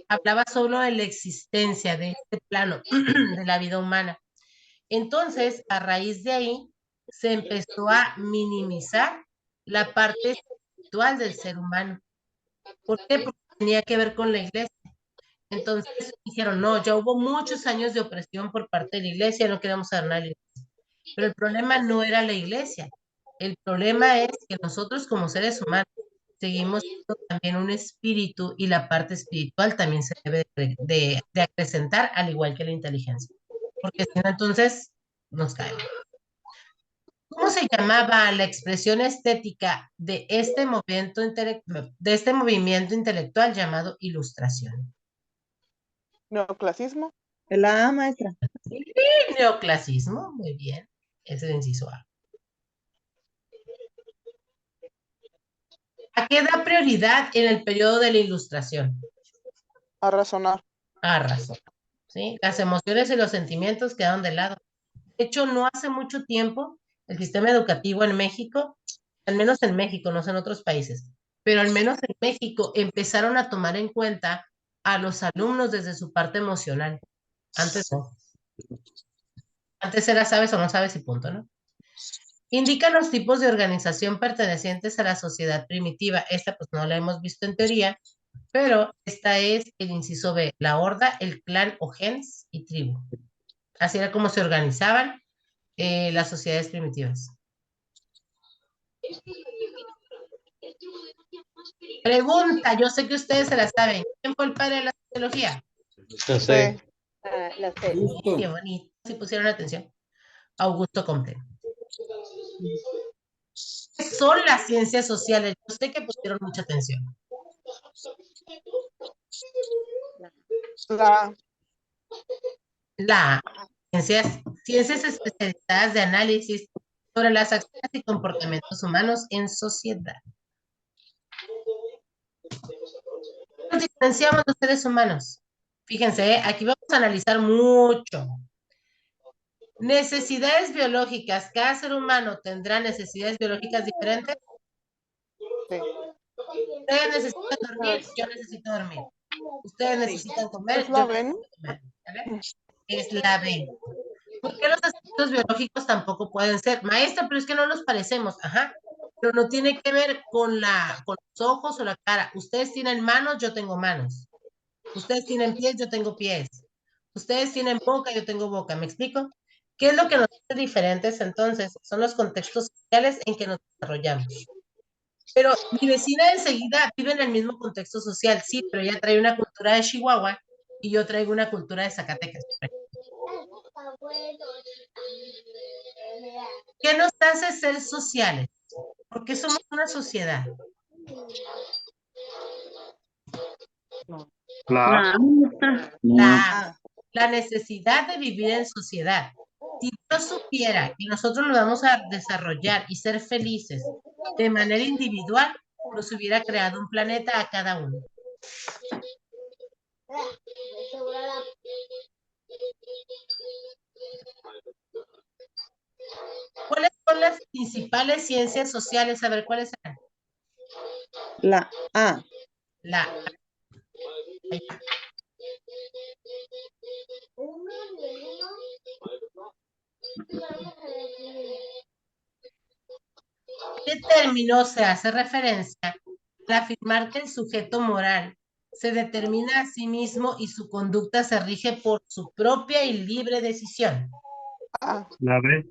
Hablaba solo de la existencia de este plano de la vida humana. Entonces, a raíz de ahí, se empezó a minimizar la parte espiritual del ser humano. ¿Por qué? Porque tenía que ver con la iglesia. Entonces dijeron, no, ya hubo muchos años de opresión por parte de la iglesia, no queremos saber nada de la iglesia. Pero el problema no era la iglesia. El problema es que nosotros como seres humanos seguimos siendo también un espíritu y la parte espiritual también se debe de acrecentar al igual que la inteligencia. Porque si no, entonces nos caemos. ¿Cómo se llamaba la expresión estética de este movimiento intelectual llamado ilustración? Neoclasismo. La A, maestra. Sí, neoclasismo, muy bien. Ese es el inciso A. ¿A qué da prioridad en el periodo de la ilustración? A razonar. A razón. ¿Sí? Las emociones y los sentimientos quedaron de lado. De hecho, no hace mucho tiempo, el sistema educativo en México, al menos en México, no sé en otros países, pero al menos en México empezaron a tomar en cuenta a los alumnos desde su parte emocional. Antes no. Antes era sabes o no sabes y punto, ¿no? Indica los tipos de organización pertenecientes a la sociedad primitiva. Esta pues no la hemos visto en teoría, pero esta es el inciso B, la horda, el clan o gens y tribu. Así era como se organizaban las sociedades primitivas. Pregunta, yo sé que ustedes se la saben. ¿Quién fue el padre de la sociología? La C. La C. Qué bonito, si pusieron atención. Augusto Comte. ¿Qué son las ciencias sociales? Yo sé que pusieron mucha atención. La ciencias especializadas de análisis sobre las acciones y comportamientos humanos en sociedad. Nos diferenciamos los seres humanos. Fíjense, aquí vamos a analizar mucho. Necesidades biológicas. Cada ser humano tendrá necesidades biológicas diferentes. Sí. Ustedes necesitan dormir, yo necesito dormir. Ustedes necesitan comer, ¿Es la B, no? comer. Es la B. ¿Por qué los aspectos biológicos tampoco pueden ser? Maestra, pero es que no nos parecemos. Ajá. Pero no tiene que ver con los ojos o la cara. Ustedes tienen manos, yo tengo manos. Ustedes tienen pies, yo tengo pies. Ustedes tienen boca, yo tengo boca. ¿Me explico? ¿Qué es lo que nos hace diferentes entonces? Son los contextos sociales en que nos desarrollamos. Pero mi vecina enseguida vive en el mismo contexto social, sí, pero ella trae una cultura de Chihuahua y yo traigo una cultura de Zacatecas. ¿Qué nos hace ser sociales? Porque somos una sociedad. La necesidad de vivir en sociedad. Si yo supiera que nosotros lo vamos a desarrollar y ser felices de manera individual, nos hubiera creado un planeta a cada uno. ¿Cuáles son las principales ciencias sociales? A ver, ¿cuáles eran? La A. La A. ¿Qué término se hace referencia al afirmar que el sujeto moral se determina a sí mismo y su conducta se rige por su propia y libre decisión? La B.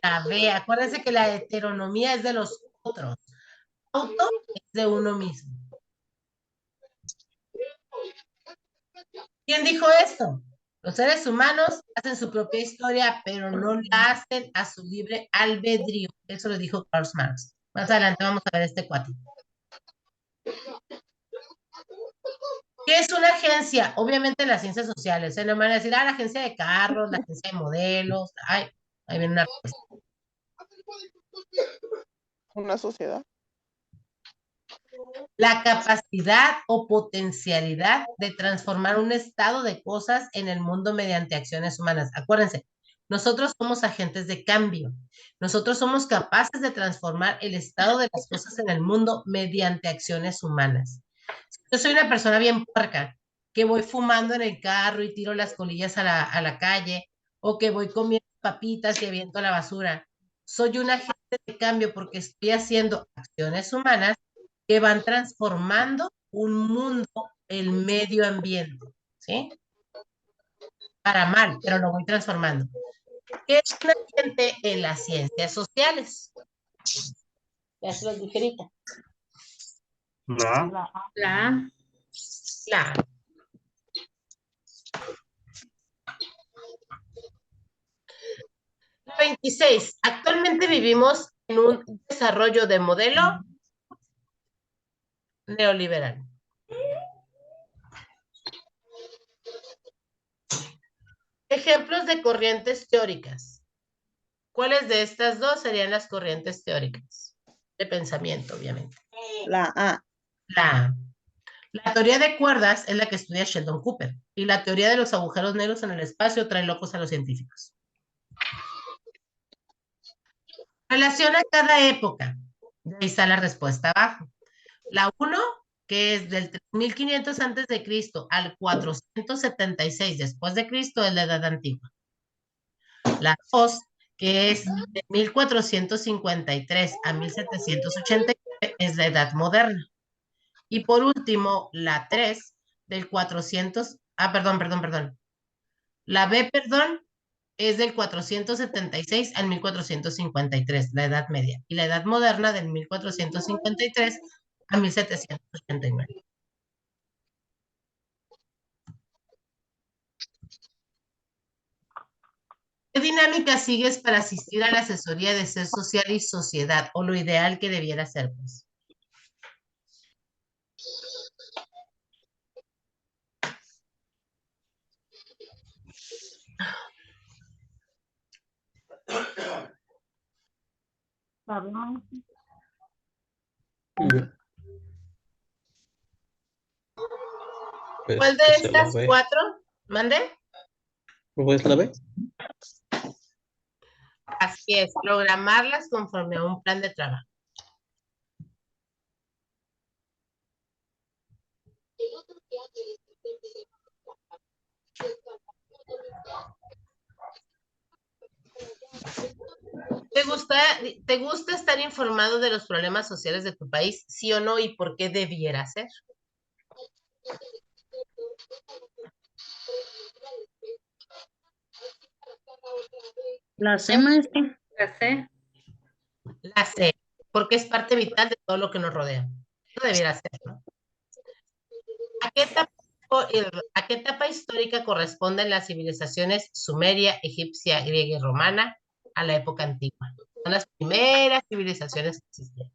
La B. Acuérdense que la heteronomía es de los otros. Auto es de uno mismo. ¿Quién dijo esto? Los seres humanos hacen su propia historia, pero no la hacen a su libre albedrío. Eso lo dijo Karl Marx. Más adelante vamos a ver este cuatro. ¿Qué es una agencia? Obviamente las ciencias sociales. No me van a decir, la agencia de carros, la agencia de modelos. Ay, ahí viene una respuesta. Una sociedad. La capacidad o potencialidad de transformar un estado de cosas en el mundo mediante acciones humanas. Acuérdense, nosotros somos agentes de cambio. Nosotros somos capaces de transformar el estado de las cosas en el mundo mediante acciones humanas. Yo soy una persona bien puerca, que voy fumando en el carro y tiro las colillas a la calle, o que voy comiendo papitas y aviento a la basura. Soy un agente de cambio porque estoy haciendo acciones humanas que van transformando un mundo, el medio ambiente, ¿sí? Para mal, pero lo voy transformando. ¿Qué es un agente en las ciencias sociales? Ya se los dije ahorita. La 26. Actualmente vivimos en un desarrollo de modelo neoliberal. Ejemplos de corrientes teóricas. ¿Cuáles de estas dos serían las corrientes teóricas? De pensamiento, obviamente. La A. La teoría de cuerdas es la que estudia Sheldon Cooper, y la teoría de los agujeros negros en el espacio trae locos a los científicos. Relaciona cada época. Ahí está la respuesta abajo. La 1, que es del 3500 antes de Cristo al 476 después de Cristo, es la edad antigua. La 2, que es de 1453 a 1789, es la edad moderna. Y por último, la 3, del 400, perdón. La B, es del 476 al 1453, la edad media. Y la edad moderna del 1453 a 1789. ¿Qué dinámica sigues para asistir a la asesoría de ser social y sociedad, o lo ideal que debiera ser, pues? ¿Cuál de estas cuatro? ¿Mande? ¿Pues la B? Así es, programarlas conforme a un plan de trabajo. ¿Te gusta estar informado de los problemas sociales de tu país? ¿Sí o no? ¿Y por qué debiera ser? La C, maestra. La C. La C, porque es parte vital de todo lo que nos rodea. Eso debiera ser, ¿no? ¿A qué etapa histórica corresponden las civilizaciones sumeria, egipcia, griega y romana? A la época antigua. Son las primeras civilizaciones que existieron.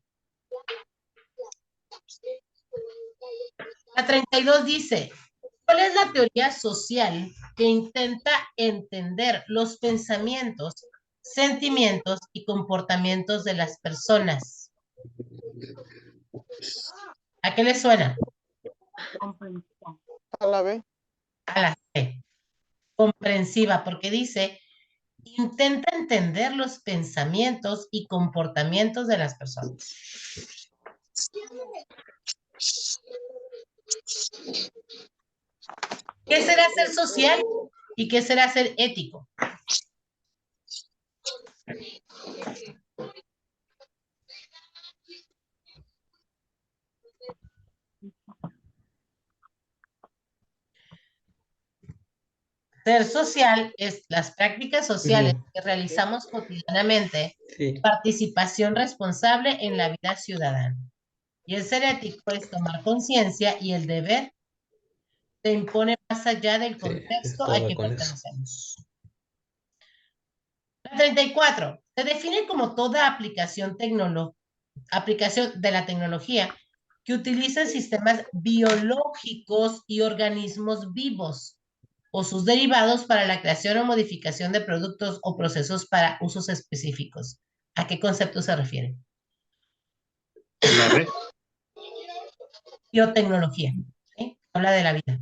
La 32 dice, ¿cuál es la teoría social que intenta entender los pensamientos, sentimientos y comportamientos de las personas? ¿A qué les suena? A la B. A la C. Comprensiva, porque dice, intenta entender los pensamientos y comportamientos de las personas. ¿Qué será ser social y qué será ser ético? Ser social es las prácticas sociales que realizamos cotidianamente, participación responsable en la vida ciudadana. Y el ser ético es tomar conciencia y el deber se impone más allá del contexto al que pertenecemos. La 34. Se define como toda aplicación de la tecnología que utiliza sistemas biológicos y organismos vivos o sus derivados para la creación o modificación de productos o procesos para usos específicos. ¿A qué concepto se refiere? La B. Biotecnología. ¿Sí? Habla de la vida.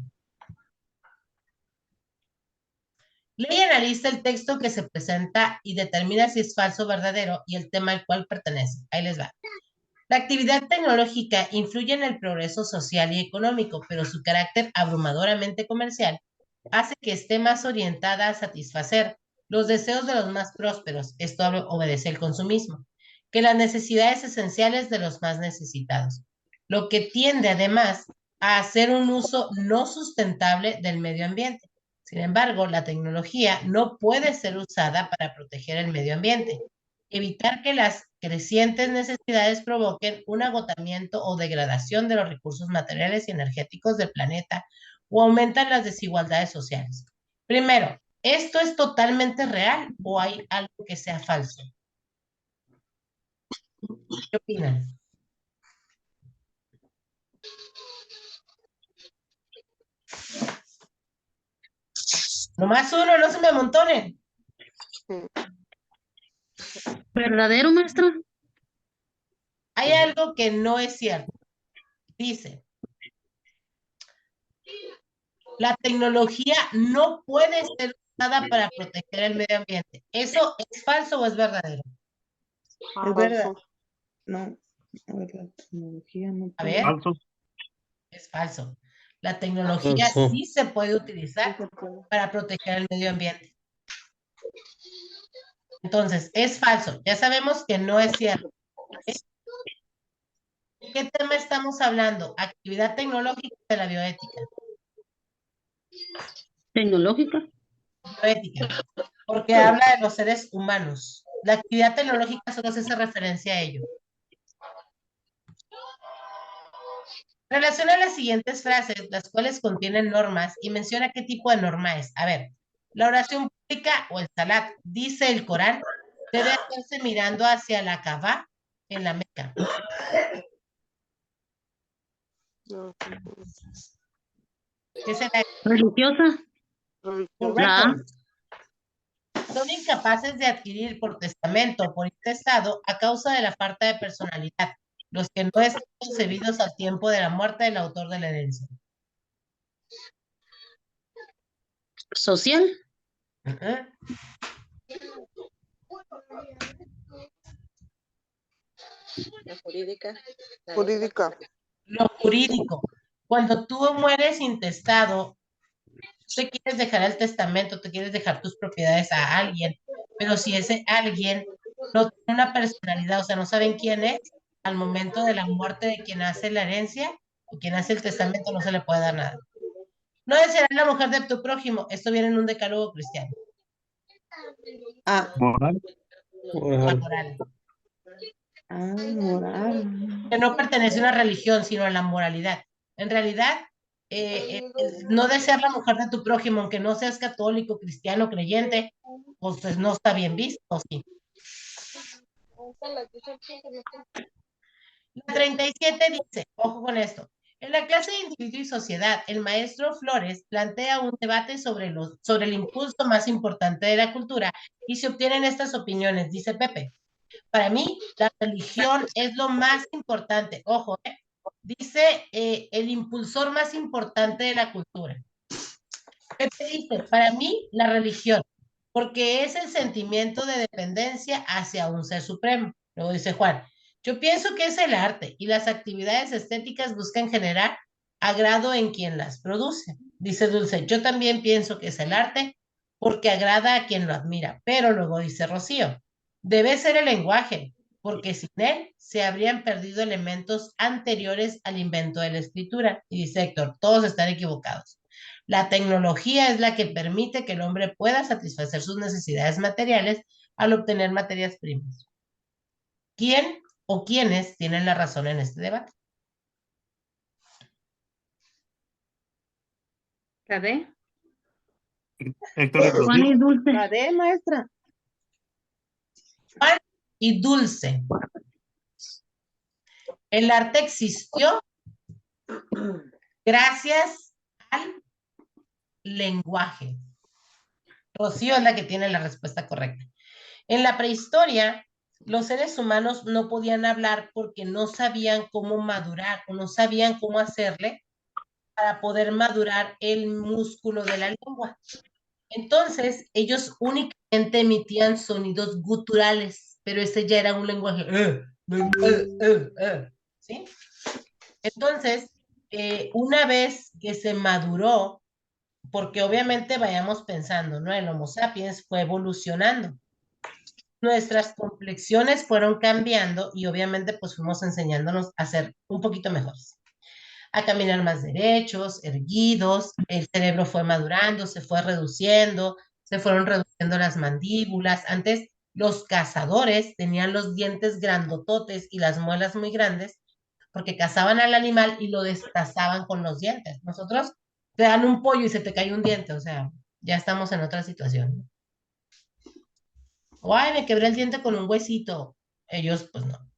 Lee y analiza el texto que se presenta y determina si es falso o verdadero y el tema al cual pertenece. Ahí les va. La actividad tecnológica influye en el progreso social y económico, pero su carácter abrumadoramente comercial hace que esté más orientada a satisfacer los deseos de los más prósperos, esto obedece al consumismo, que las necesidades esenciales de los más necesitados, lo que tiende además a hacer un uso no sustentable del medio ambiente. Sin embargo, la tecnología no puede ser usada para proteger el medio ambiente, evitar que las crecientes necesidades provoquen un agotamiento o degradación de los recursos materiales y energéticos del planeta o aumentan las desigualdades sociales. Primero, ¿esto es totalmente real o hay algo que sea falso? ¿Qué opinan? Nomás uno, no se me amontonen. ¿Verdadero, maestra? Hay algo que no es cierto. Dice, la tecnología no puede ser usada para proteger el medio ambiente. ¿Eso es falso o es verdadero? Es verdad. No, a ver, la tecnología no A puede. ver. Falso. Es falso. La tecnología sí se puede utilizar para proteger el medio ambiente. Entonces, es falso. Ya sabemos que no es cierto. ¿De qué tema estamos hablando? Actividad tecnológica de la bioética. ¿Tecnológica? Bioética. Porque habla de los seres humanos. La actividad tecnológica solo se hace referencia a ello. Relaciona las siguientes frases, las cuales contienen normas, y menciona qué tipo de norma es. A ver, la oración pública o el salat, dice el Corán, debe hacerse mirando hacia la Kaaba en la Meca. ¿Qué será? ¿Religiosa? Correcto. Son incapaces de adquirir por testamento o por intestado a causa de la falta de personalidad, los que no están concebidos al tiempo de la muerte del autor de la herencia. ¿Social? La jurídica. Jurídica. Lo jurídico. Cuando tú mueres intestado, te quieres dejar el testamento, te quieres dejar tus propiedades a alguien, pero si ese alguien no tiene una personalidad, o sea, no saben quién es, al momento de la muerte de quien hace la herencia o quien hace el testamento, no se le puede dar nada. No desearás la mujer de tu prójimo. Esto viene en un decálogo cristiano. Moral. Moral. Moral. Que no pertenece a una religión, sino a la moralidad. En realidad, no desear la mujer de tu prójimo, aunque no seas católico, cristiano, creyente, pues no está bien visto, ¿sí? La 37 dice, ojo con esto, en la clase de individuo y sociedad, el maestro Flores plantea un debate sobre el impulso más importante de la cultura y se obtienen estas opiniones, dice Pepe. Para mí, la religión es lo más importante. Ojo, dice el impulsor más importante de la cultura. Pepe dice, para mí, la religión, porque es el sentimiento de dependencia hacia un ser supremo. Luego dice Juan, yo pienso que es el arte y las actividades estéticas buscan generar agrado en quien las produce. Dice Dulce, yo también pienso que es el arte porque agrada a quien lo admira. Pero luego dice Rocío, debe ser el lenguaje, porque sin él se habrían perdido elementos anteriores al invento de la escritura. Y dice Héctor, todos están equivocados. La tecnología es la que permite que el hombre pueda satisfacer sus necesidades materiales al obtener materias primas. ¿Quién o quiénes tienen la razón en este debate? ¿La D? Héctor, Juan y Dulce. La D, maestra. Juan y Dulce. El arte existió gracias al lenguaje. Rocío es la que tiene la respuesta correcta. En la prehistoria, los seres humanos no podían hablar porque no sabían cómo madurar o no sabían cómo hacerle para poder madurar el músculo de la lengua. Entonces, ellos únicamente emitían sonidos guturales, pero ese ya era un lenguaje. ¿Sí? Entonces, una vez que se maduró, porque obviamente vayamos pensando, ¿no? El Homo sapiens fue evolucionando. Nuestras complexiones fueron cambiando y obviamente pues fuimos enseñándonos a ser un poquito mejores, a caminar más derechos, erguidos, el cerebro fue madurando, se fue reduciendo, se fueron reduciendo las mandíbulas. Antes los cazadores tenían los dientes grandototes y las muelas muy grandes porque cazaban al animal y lo destazaban con los dientes. Nosotros te dan un pollo y se te cae un diente, o sea, ya estamos en otra situación. O, ay, me quebré el diente con un huesito. Ellos, pues no.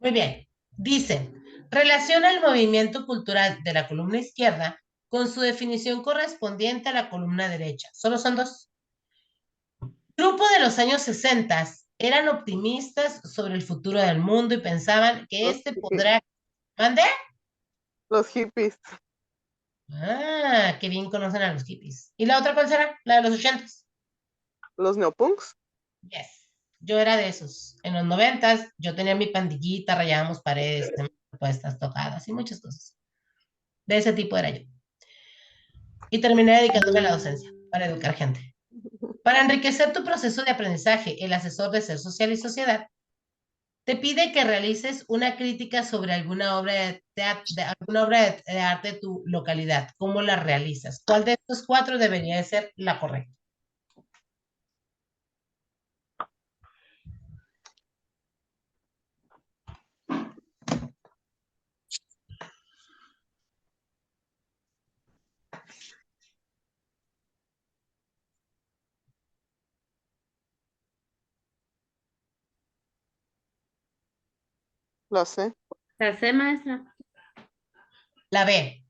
Muy bien. Dice, relaciona el movimiento cultural de la columna izquierda con su definición correspondiente a la columna derecha. Solo son dos. Grupo de los años 60 eran optimistas sobre el futuro del mundo y pensaban que este podrá... ¿Mande? Los hippies. Ah, qué bien conocen a los hippies. ¿Y la otra cuál será? La de los 80s. Los neopunks. Yes. Yo era de esos. En los 90s yo tenía mi pandillita, rayábamos paredes, puestas, tocadas y muchas cosas. De ese tipo era yo. Y terminé dedicándome a la docencia para educar gente. Para enriquecer tu proceso de aprendizaje, el asesor de Ser Social y Sociedad te pide que realices una crítica sobre alguna obra de arte de tu localidad. ¿Cómo la realizas? ¿Cuál de estos 4 debería de ser la correcta? La C. La C, maestra. La B.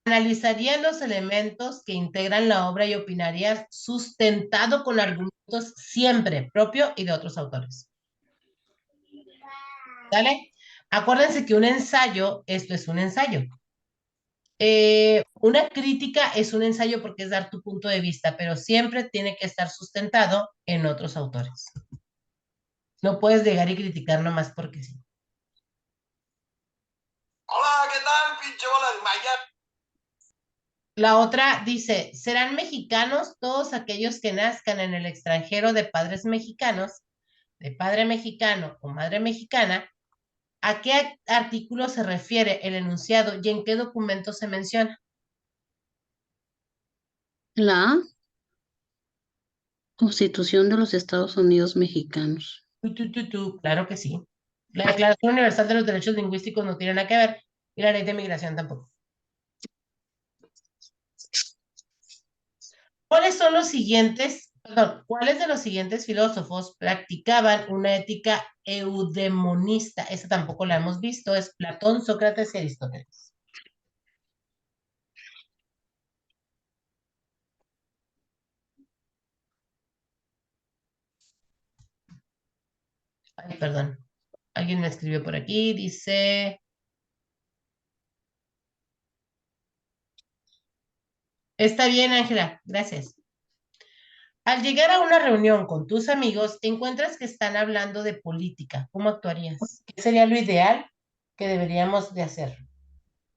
Analizarías los elementos que integran la obra y opinarías sustentado con argumentos siempre propio y de otros autores. ¿Vale? Acuérdense que un ensayo, esto es un ensayo. Una crítica es un ensayo porque es dar tu punto de vista, pero siempre tiene que estar sustentado en otros autores. No puedes llegar y criticar nomás porque sí. Hola, ¿qué tal, pinche bola de mañana? La otra dice, ¿serán mexicanos todos aquellos que nazcan en el extranjero de padres mexicanos, de padre mexicano o madre mexicana? ¿A qué artículo se refiere el enunciado y en qué documento se menciona? La Constitución de los Estados Unidos Mexicanos. Claro que sí. La Declaración Universal de los Derechos Lingüísticos no tiene nada que ver y la Ley de Migración tampoco. ¿Cuáles son los siguientes Perdón, ¿cuáles de los siguientes filósofos practicaban una ética eudemonista? Esta tampoco la hemos visto, es Platón, Sócrates y Aristóteles. Ay, perdón. Alguien me escribió por aquí, dice... Está bien, Ángela, gracias. Al llegar a una reunión con tus amigos, encuentras que están hablando de política. ¿Cómo actuarías? ¿Qué sería lo ideal que deberíamos de hacer?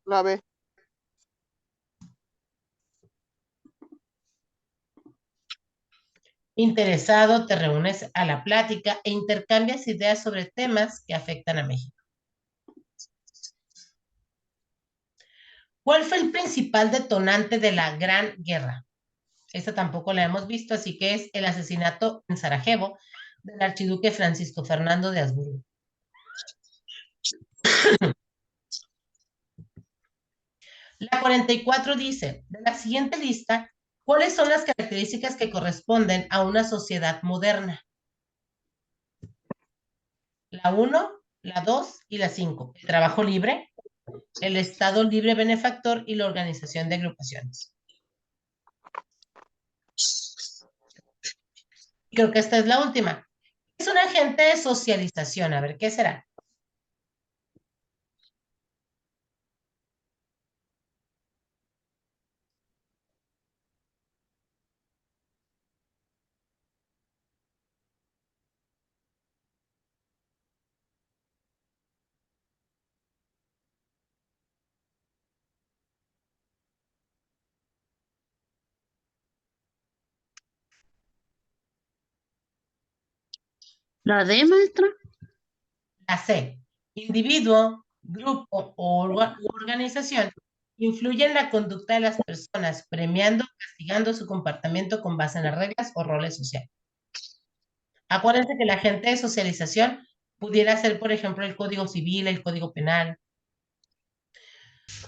La B. Interesado, te reúnes a la plática e intercambias ideas sobre temas que afectan a México. ¿Cuál fue el principal detonante de la Gran Guerra? Esta tampoco la hemos visto, así que es el asesinato en Sarajevo del archiduque Francisco Fernando de Habsburgo. La 44 dice, de la siguiente lista, ¿cuáles son las características que corresponden a una sociedad moderna? La 1, la 2 y la 5. El trabajo libre, el Estado libre benefactor y la organización de agrupaciones. Creo que esta es la última. Es un agente de socialización. A ver, ¿qué será? ¿La D, maestra? La C. Individuo, grupo o organización influye en la conducta de las personas, premiando o castigando su comportamiento con base en las reglas o roles sociales. Acuérdense que la agente de socialización pudiera ser, por ejemplo, el Código Civil, el Código Penal.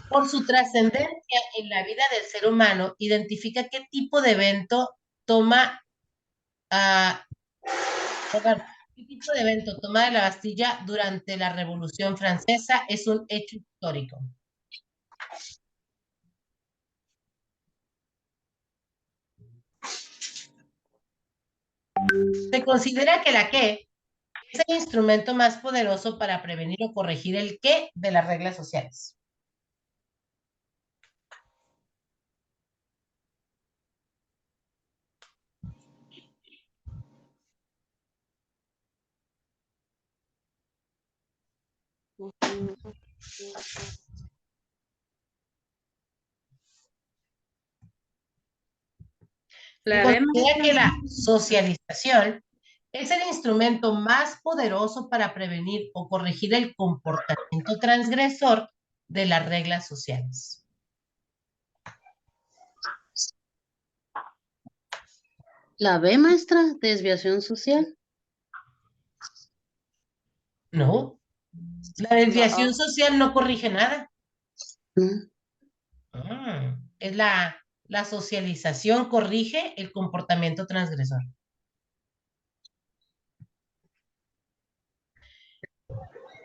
Por su trascendencia en la vida del ser humano, identifica qué tipo de evento toma ¿qué tipo de evento toma de la Bastilla durante la Revolución Francesa? Es un hecho histórico. Se considera que la qué es el instrumento más poderoso para prevenir o corregir el qué de las reglas sociales. Se considera que la socialización es el instrumento más poderoso para prevenir o corregir el comportamiento transgresor de las reglas sociales. ¿La B, maestra? ¿Desviación social? No. La desviación social no corrige nada. Es la socialización corrige el comportamiento transgresor.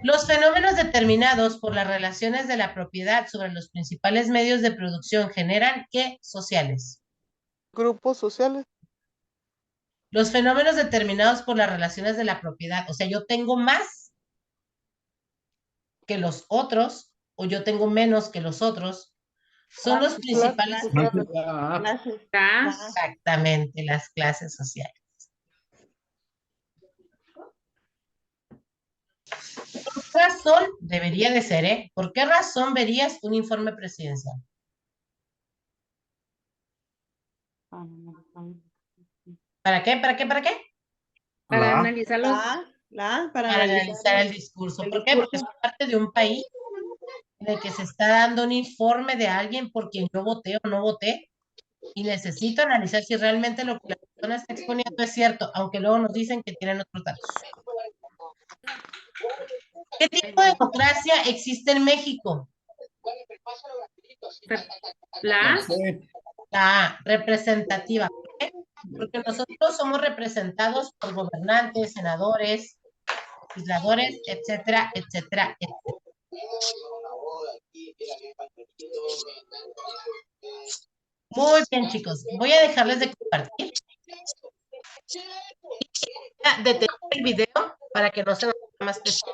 Los fenómenos determinados por las relaciones de la propiedad sobre los principales medios de producción generan ¿qué sociales? Grupos sociales. Los fenómenos determinados por las relaciones de la propiedad, o sea, yo tengo más que los otros o yo tengo menos que los otros, son los principales. Exactamente, las clases sociales. ¿Por qué razón debería de ser, ¿Por qué razón verías un informe presidencial? ¿Para qué? ¿Para qué? ¿Para qué? Para analizarlo. Para analizar el discurso. ¿Por qué? Porque es parte de un país en el que se está dando un informe de alguien por quien yo voté o no voté y necesito analizar si realmente lo que la persona está exponiendo es cierto, aunque luego nos dicen que tienen otros datos. ¿Qué tipo de democracia existe en México? La A, representativa. porque nosotros somos representados por gobernantes, senadores, legisladores, etcétera, etcétera, etcétera. Muy bien, chicos. Voy a dejarles de compartir. Voy a detener el video para que no se vaya más pesado.